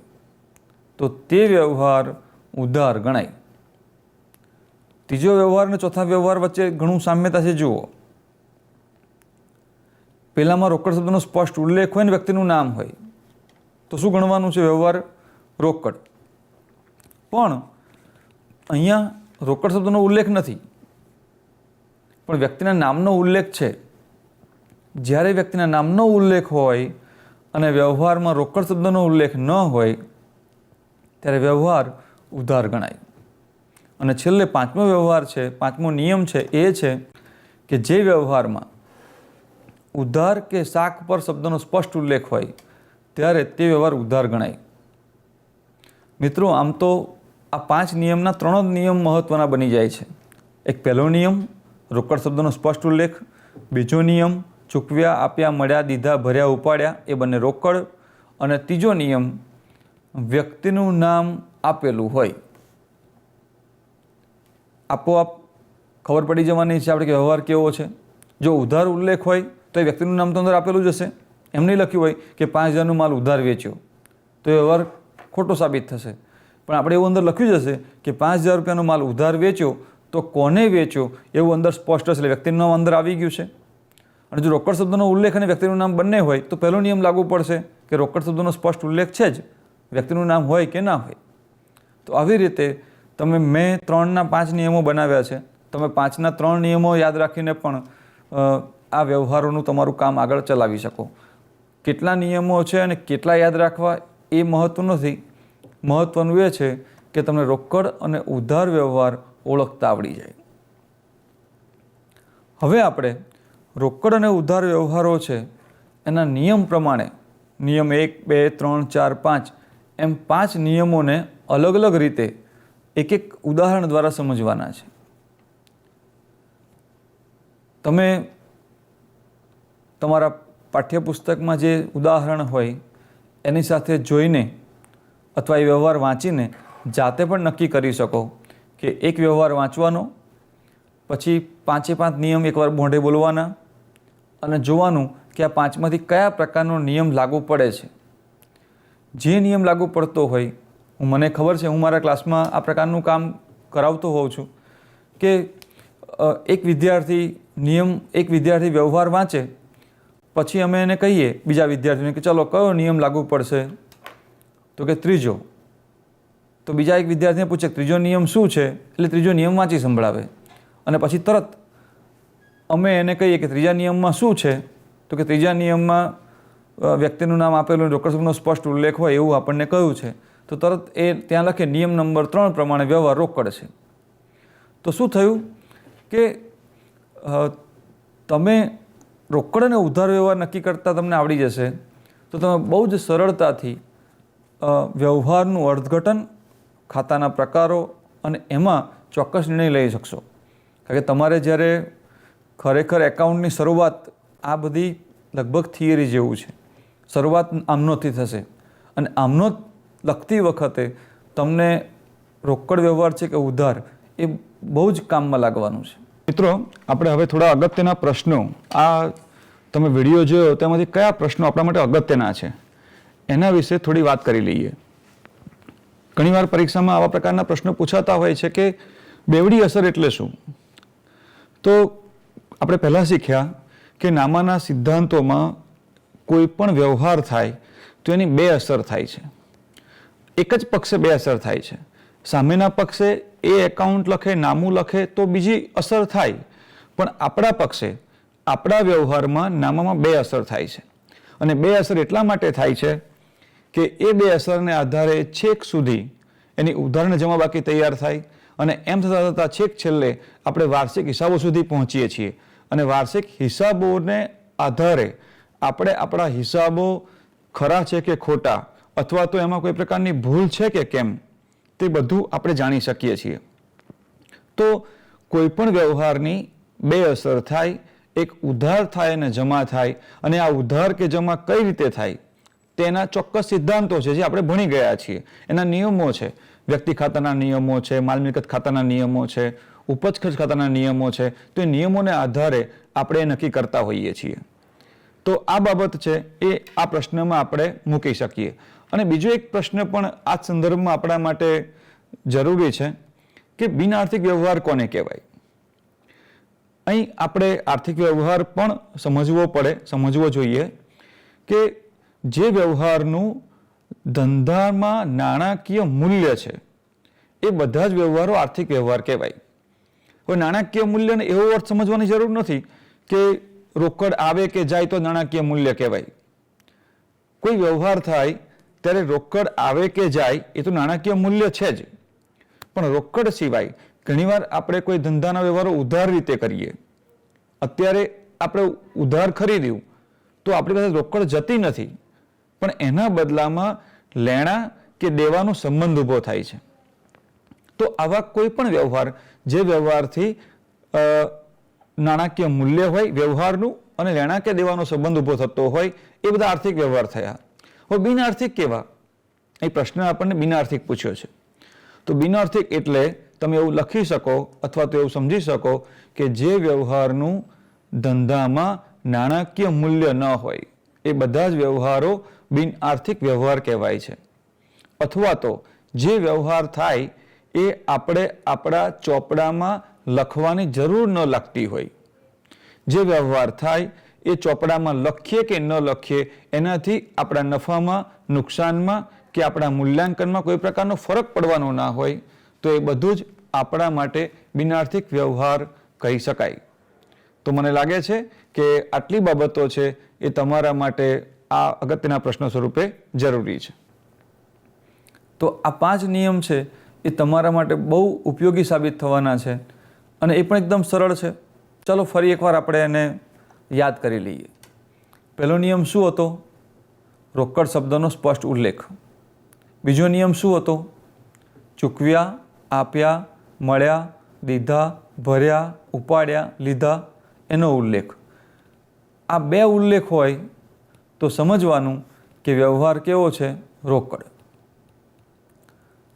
તો તે વ્યવહાર ઉધાર ગણાય. ત્રીજો વ્યવહાર અને ચોથા વ્યવહાર વચ્ચે ઘણું સામ્યતા છે. જુઓ, પહેલામાં રોકડ શબ્દનો સ્પષ્ટ ઉલ્લેખ હોય ને વ્યક્તિનું નામ હોય તો શું ગણવાનું છે? વ્યવહાર રોકડ. પણ અહીંયા રોકડ શબ્દનો ઉલ્લેખ નથી, પણ વ્યક્તિના નામનો ઉલ્લેખ છે. જ્યારે વ્યક્તિના નામનો ઉલ્લેખ હોય અને વ્યવહારમાં રોકડ શબ્દનો ઉલ્લેખ ન હોય ત્યારે વ્યવહાર ઉધાર ગણાય. અને છેલ્લે પાંચમો વ્યવહાર છે, પાંચમો નિયમ છે એ છે કે જે વ્યવહારમાં ઉધાર કે શાક પર શબ્દનો સ્પષ્ટ ઉલ્લેખ હોય ત્યારે તે વ્યવહાર ઉધાર ગણાય. મિત્રો, આમ તો આ પાંચ નિયમના ત્રણ જ નિયમ મહત્ત્વના બની જાય છે. એક પહેલો નિયમ રોકડ શબ્દનો સ્પષ્ટ ઉલ્લેખ, બીજો નિયમ ચૂકવ્યા, આપ્યા, મળ્યા, દીધા, ભર્યા, ઉપાડ્યા એ બંને રોકડ, અને ત્રીજો નિયમ વ્યક્તિનું નામ આપેલું હોય. આપોઆપ ખબર પડી જવાની છે આપણે કે વ્યવહાર કેવો છે. જો ઉધાર ઉલ્લેખ હોય તો એ વ્યક્તિનું નામ તો અંદર આપેલું જ હશે. એમ નહીં લખ્યું હોય કે 5,000નો માલ ઉધાર વેચ્યો તો એ વ્યવહાર ખોટો સાબિત થશે. પણ આપણે એવું અંદર લખ્યું જ હશે કે 5,000 રૂપિયાનો માલ ઉધાર વેચ્યો તો કોને વેચ્યો એવું અંદર સ્પષ્ટ હશે, એટલે વ્યક્તિનું નામ અંદર આવી ગયું છે. અને જો રોકડ શબ્દનો ઉલ્લેખ અને વ્યક્તિનું નામ બંને હોય તો પહેલો નિયમ લાગુ પડશે કે રોકડ શબ્દનો સ્પષ્ટ ઉલ્લેખ છે જ, વ્યક્તિનું નામ હોય કે ના હોય. તો આવી રીતે મેં 3ના 5 નિયમો બનાવ્યા છે. તમે 5ના 3 નિયમો યાદ રાખીને પણ આ વ્યવહારોનું તમારું કામ આગળ ચલાવી શકો. કેટલા નિયમો છે અને કેટલા યાદ રાખવા એ મહત્ત્વનું નથી. મહત્ત્વનું એ છે કે તમને રોકડ અને ઉધાર વ્યવહાર ઓળખતા આવડી જાય. હવે આપણે રોકડ અને ઉધાર વ્યવહારો છે એના નિયમ પ્રમાણે નિયમ 1, 2, 3, 4, 5 એમ 5 નિયમોને અલગ અલગ રીતે એક એક ઉદાહરણ દ્વારા સમજવાના છે. તમે તમારા પાઠ્યપુસ્તકમાં જે ઉદાહરણ હોય એની સાથે જોઈને અથવા એ વ્યવહાર વાંચીને જાતે પણ નક્કી કરી શકો કે એક વ્યવહાર વાંચવાનો, પછી 5 નિયમ એકવાર મોઢે બોલવાના અને જોવાનું કે આ 5માંથી કયા પ્રકારનો નિયમ લાગુ પડે છે. જે નિયમ લાગુ પડતો હોય, મને ખબર છે, હું મારા ક્લાસમાં આ પ્રકારનું કામ કરાવતો હોઉં છું કે એક વિદ્યાર્થી વ્યવહાર વાંચે, પછી અમે એને કહીએ બીજા વિદ્યાર્થીને કે ચલો કયો નિયમ લાગુ પડશે, તો કે ત્રીજો. તો બીજા એક વિદ્યાર્થીને પૂછે ત્રીજો નિયમ શું છે, એટલે ત્રીજો નિયમ વાંચી સંભળાવે. અને પછી તરત અમે એને કહીએ કે ત્રીજા નિયમમાં શું છે, તો કે ત્રીજા નિયમમાં વ્યક્તિનું નામ આપેલું રોકડ શબ્દનો સ્પષ્ટ ઉલ્લેખ હોય એવું આપણને કહ્યું છે. તો તરત એ ત્યાં લખે નિયમ નંબર 3 પ્રમાણે વ્યવહાર રોકડ છે. તો શું થયું કે તમે રોકડ અને ઉધાર વ્યવહાર નક્કી કરતાં તમને આવડી જશે તો તમે બહુ જ સરળતાથી વ્યવહારનું અર્થઘટન, ખાતાના પ્રકારો અને એમાં ચોક્કસ નિર્ણય લઈ શકશો. કારણ કે તમારે જ્યારે ખરેખર એકાઉન્ટની શરૂઆત આ બધી લગભગ થિયરી જેવું છે. શરૂઆત આમનોથી થશે અને આમનો લખતી વખતે તમને રોકડ વ્યવહાર છે કે ઉધાર એ બહુ જ કામમાં લાગવાનું છે. મિત્રો, આપણે હવે થોડા અગત્યના પ્રશ્નો, આ તમે વિડીયો જોયો તેમાંથી કયા પ્રશ્નો આપણા માટે અગત્યના છે એના વિશે થોડી વાત કરી લઈએ. ઘણીવાર પરીક્ષામાં આવા પ્રકારના પ્રશ્નો પૂછાતા હોય છે કે બેવડી અસર એટલે શું. તો આપણે પહેલાં શીખ્યા કે નામાના સિદ્ધાંતોમાં કોઈ પણ વ્યવહાર થાય તો એની 2 અસર થાય છે. એક જ પક્ષે 2 અસર થાય છે. સામેના પક્ષે એ એકાઉન્ટ લખે, નામું લખે તો બીજી અસર થાય, પણ આપણા પક્ષે આપણા વ્યવહારમાં નામામાં 2 અસર થાય છે. અને 2 અસર એટલા માટે થાય છે કે એ 2 અસરને આધારે છેક સુધી એની ઉધારને જમા બાકી તૈયાર થાય અને એમ થતાં થતાં છેક છેલ્લે આપણે વાર્ષિક હિસાબો સુધી પહોંચીએ છીએ. અને વાર્ષિક હિસાબોને આધારે આપણે આપણા હિસાબો ખરા છે કે ખોટા, અથવા તો એમાં કોઈ પ્રકારની ભૂલ છે કે કેમ, તે બધું આપણે જાણી શકીએ છીએ. તો કોઈ પણ વ્યવહારની 2 અસર થાય, એક ઉધાર થાય અને જમા થાય, અને આ ઉધાર કે જમા કઈ રીતે થાય તેના ચોક્કસ સિદ્ધાંતો છે જે આપણે ભણી ગયા છીએ. એના નિયમો છે, વ્યક્તિ ખાતાના નિયમો છે, માલ મિલકત ખાતાના નિયમો છે, ઉપજ ખર્ચ ખાતાના નિયમો છે. તો એ નિયમોને આધારે આપણે નક્કી કરતા હોઈએ છીએ. તો આ બાબત છે એ આ પ્રશ્નમાં આપણે મૂકી શકીએ. અને બીજો એક પ્રશ્ન પણ આ સંદર્ભમાં આપણા માટે જરૂરી છે કે બિન આર્થિક વ્યવહાર કોને કહેવાય. અહીં આપણે આર્થિક વ્યવહાર પણ સમજવો જોઈએ કે જે વ્યવહારનું ધંધામાં નાણાકીય મૂલ્ય છે એ બધા જ વ્યવહારો આર્થિક વ્યવહાર કહેવાય. હવે નાણાકીય મૂલ્યને એવો અર્થ સમજવાની જરૂર નથી કે રોકડ આવે કે જાય તો નાણાકીય મૂલ્ય કહેવાય. કોઈ વ્યવહાર થાય ત્યારે રોકડ આવે કે જાય એ તો નાણાકીય મૂલ્ય છે જ, પણ રોકડ સિવાય ઘણીવાર આપણે કોઈ ધંધાના વ્યવહારો ઉધાર રીતે કરીએ. અત્યારે આપણે ઉધાર ખરીદ્યું તો આપણી પાસે રોકડ જતી નથી, પણ એના બદલામાં લેણા કે દેવાનો સંબંધ ઊભો થાય છે. તો આવા કોઈ પણ વ્યવહાર જે વ્યવહારથી નાણાકીય મૂલ્ય હોય વ્યવહારનું અને લેણા કે દેવાનો સંબંધ ઊભો થતો હોય એ બધા આર્થિક વ્યવહાર થયા. હવે બિનઆર્થિક કેવા? એ પ્રશ્ન આપણને બિનઆર્થિક પૂછ્યો છે. તો બિનઆર્થિક એટલે તમે એવું લખી શકો અથવા તો એવું સમજી શકો કે જે વ્યવહારનું ધંધામાં નાણાકીય મૂલ્ય ન હોય એ બધા જ વ્યવહારો બિનઆર્થિક વ્યવહાર કહેવાય છે. અથવા તો જે વ્યવહાર થાય એ આપણે આપણા ચોપડામાં લખવાની જરૂર ન લાગતી હોય. જે વ્યવહાર થાય એ ચોપડામાં લખીએ કે ન લખીએ એનાથી આપણા નફામાં, નુકસાનમાં કે આપણા મૂલ્યાંકનમાં કોઈ પ્રકારનો ફરક પડવાનો ના હોય, તો એ બધું જ આપણા માટે બિનઆર્થિક વ્યવહાર કહી શકાય. તો મને લાગે છે કે આટલી બાબતો છે એ તમારા માટે આ અગત્યના પ્રશ્નો સ્વરૂપે જરૂરી છે. તો આ 5 નિયમ છે એ તમારા માટે બહુ ઉપયોગી સાબિત થવાના છે અને એ પણ એકદમ સરળ છે. ચાલો ફરી એકવાર આપણે એને યાદ કરી લઈએ. પહેલો નિયમ શું હતો? રોકડ શબ્દનો સ્પષ્ટ ઉલ્લેખ. બીજો નિયમ શું હતો? ચૂકવ્યા, આપ્યા, મળ્યા, દીધા, ભર્યા, ઉપાડ્યા, લીધા એનો ઉલ્લેખ. આ 2 ઉલ્લેખ હોય તો સમજવાનું કે વ્યવહાર કેવો છે? રોકડ.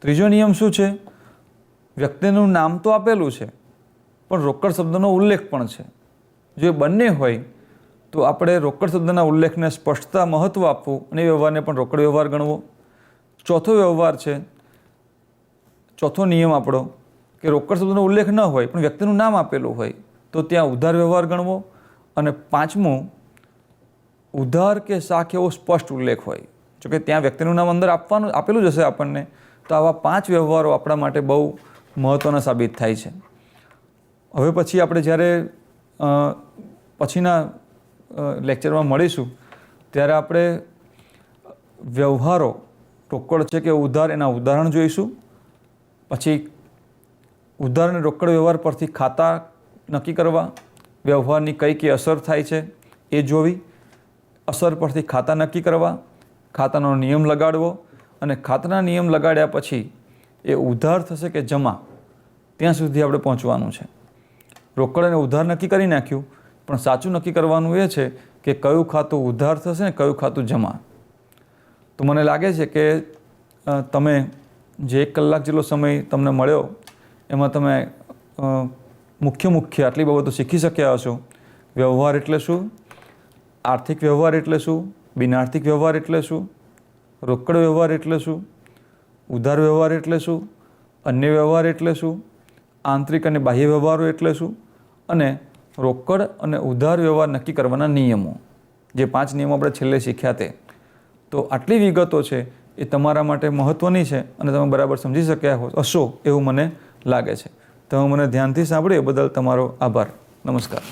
ત્રીજો નિયમ શું છે? વ્યક્તિનું નામ તો આપેલું છે પણ રોકડ શબ્દનો ઉલ્લેખ પણ છે. જો એ બંને હોય તો આપણે રોકડ શબ્દના ઉલ્લેખને સ્પષ્ટતા, મહત્ત્વ આપવું અને એ વ્યવહારને પણ રોકડ વ્યવહાર ગણવો. ચોથો વ્યવહાર છે, ચોથો નિયમ આપણો કે રોકડ શબ્દનો ઉલ્લેખ ન હોય પણ વ્યક્તિનું નામ આપેલું હોય તો ત્યાં ઉધાર વ્યવહાર ગણવો. અને 5મું, ઉધાર કે શાખ એવો સ્પષ્ટ ઉલ્લેખ હોય. જોકે ત્યાં વ્યક્તિનું નામ અંદર આપેલું જ હશે આપણને, તો આવા 5 વ્યવહારો આપણા માટે બહુ મહત્ત્વના સાબિત થાય છે. હવે પછી આપણે જ્યારે પછીના લેક્ચરમાં મળીશું ત્યારે આપણે વ્યવહારો, રોકડ છે કે ઉધાર, એના ઉદાહરણ જોઈશું. પછી ઉધાર અને રોકડ વ્યવહાર પરથી ખાતા નક્કી કરવા, વ્યવહારની કઈ અસર થાય છે એ જોવી, અસર પરથી ખાતા નક્કી કરવા, ખાતાનો નિયમ લગાડવો અને ખાતાના નિયમ લગાડ્યા પછી એ ઉધાર થશે કે જમા ત્યાં સુધી આપણે પહોંચવાનું છે. રોકડ અને ઉધાર નક્કી કરી નાખ્યું, પણ સાચું નક્કી કરવાનું એ છે કે કયું ખાતું ઉધાર થશે ને કયું ખાતું જમા. તો મને લાગે છે કે તમે જે 1 કલાક જેટલો સમય તમને મળ્યો એમાં તમે મુખ્ય આટલી બાબતો શીખી શક્યા હશો. વ્યવહાર એટલે શું? આર્થિક વ્યવહાર એટલે શું? બિનઆર્થિક વ્યવહાર એટલે શું? રોકડ વ્યવહાર એટલે શું? ઉધાર વ્યવહાર એટલે શું? અન્ય વ્યવહાર એટલે શું? આંતરિક અને બાહ્ય વ્યવહારો એટલે શું? અને રોકડ અને ઉધાર વ્યવહાર નક્કી કરવાના નિયમો, જે 5 નિયમો આપણે છેલ્લે શીખ્યા તે. તો આટલી વિગતો છે એ તમારા માટે મહત્ત્વની છે અને તમે બરાબર સમજી શક્યા હશો એવું મને લાગે છે. તમે મને ધ્યાનથી સાંભળ્યું એ બદલ તમારો આભાર. નમસ્કાર.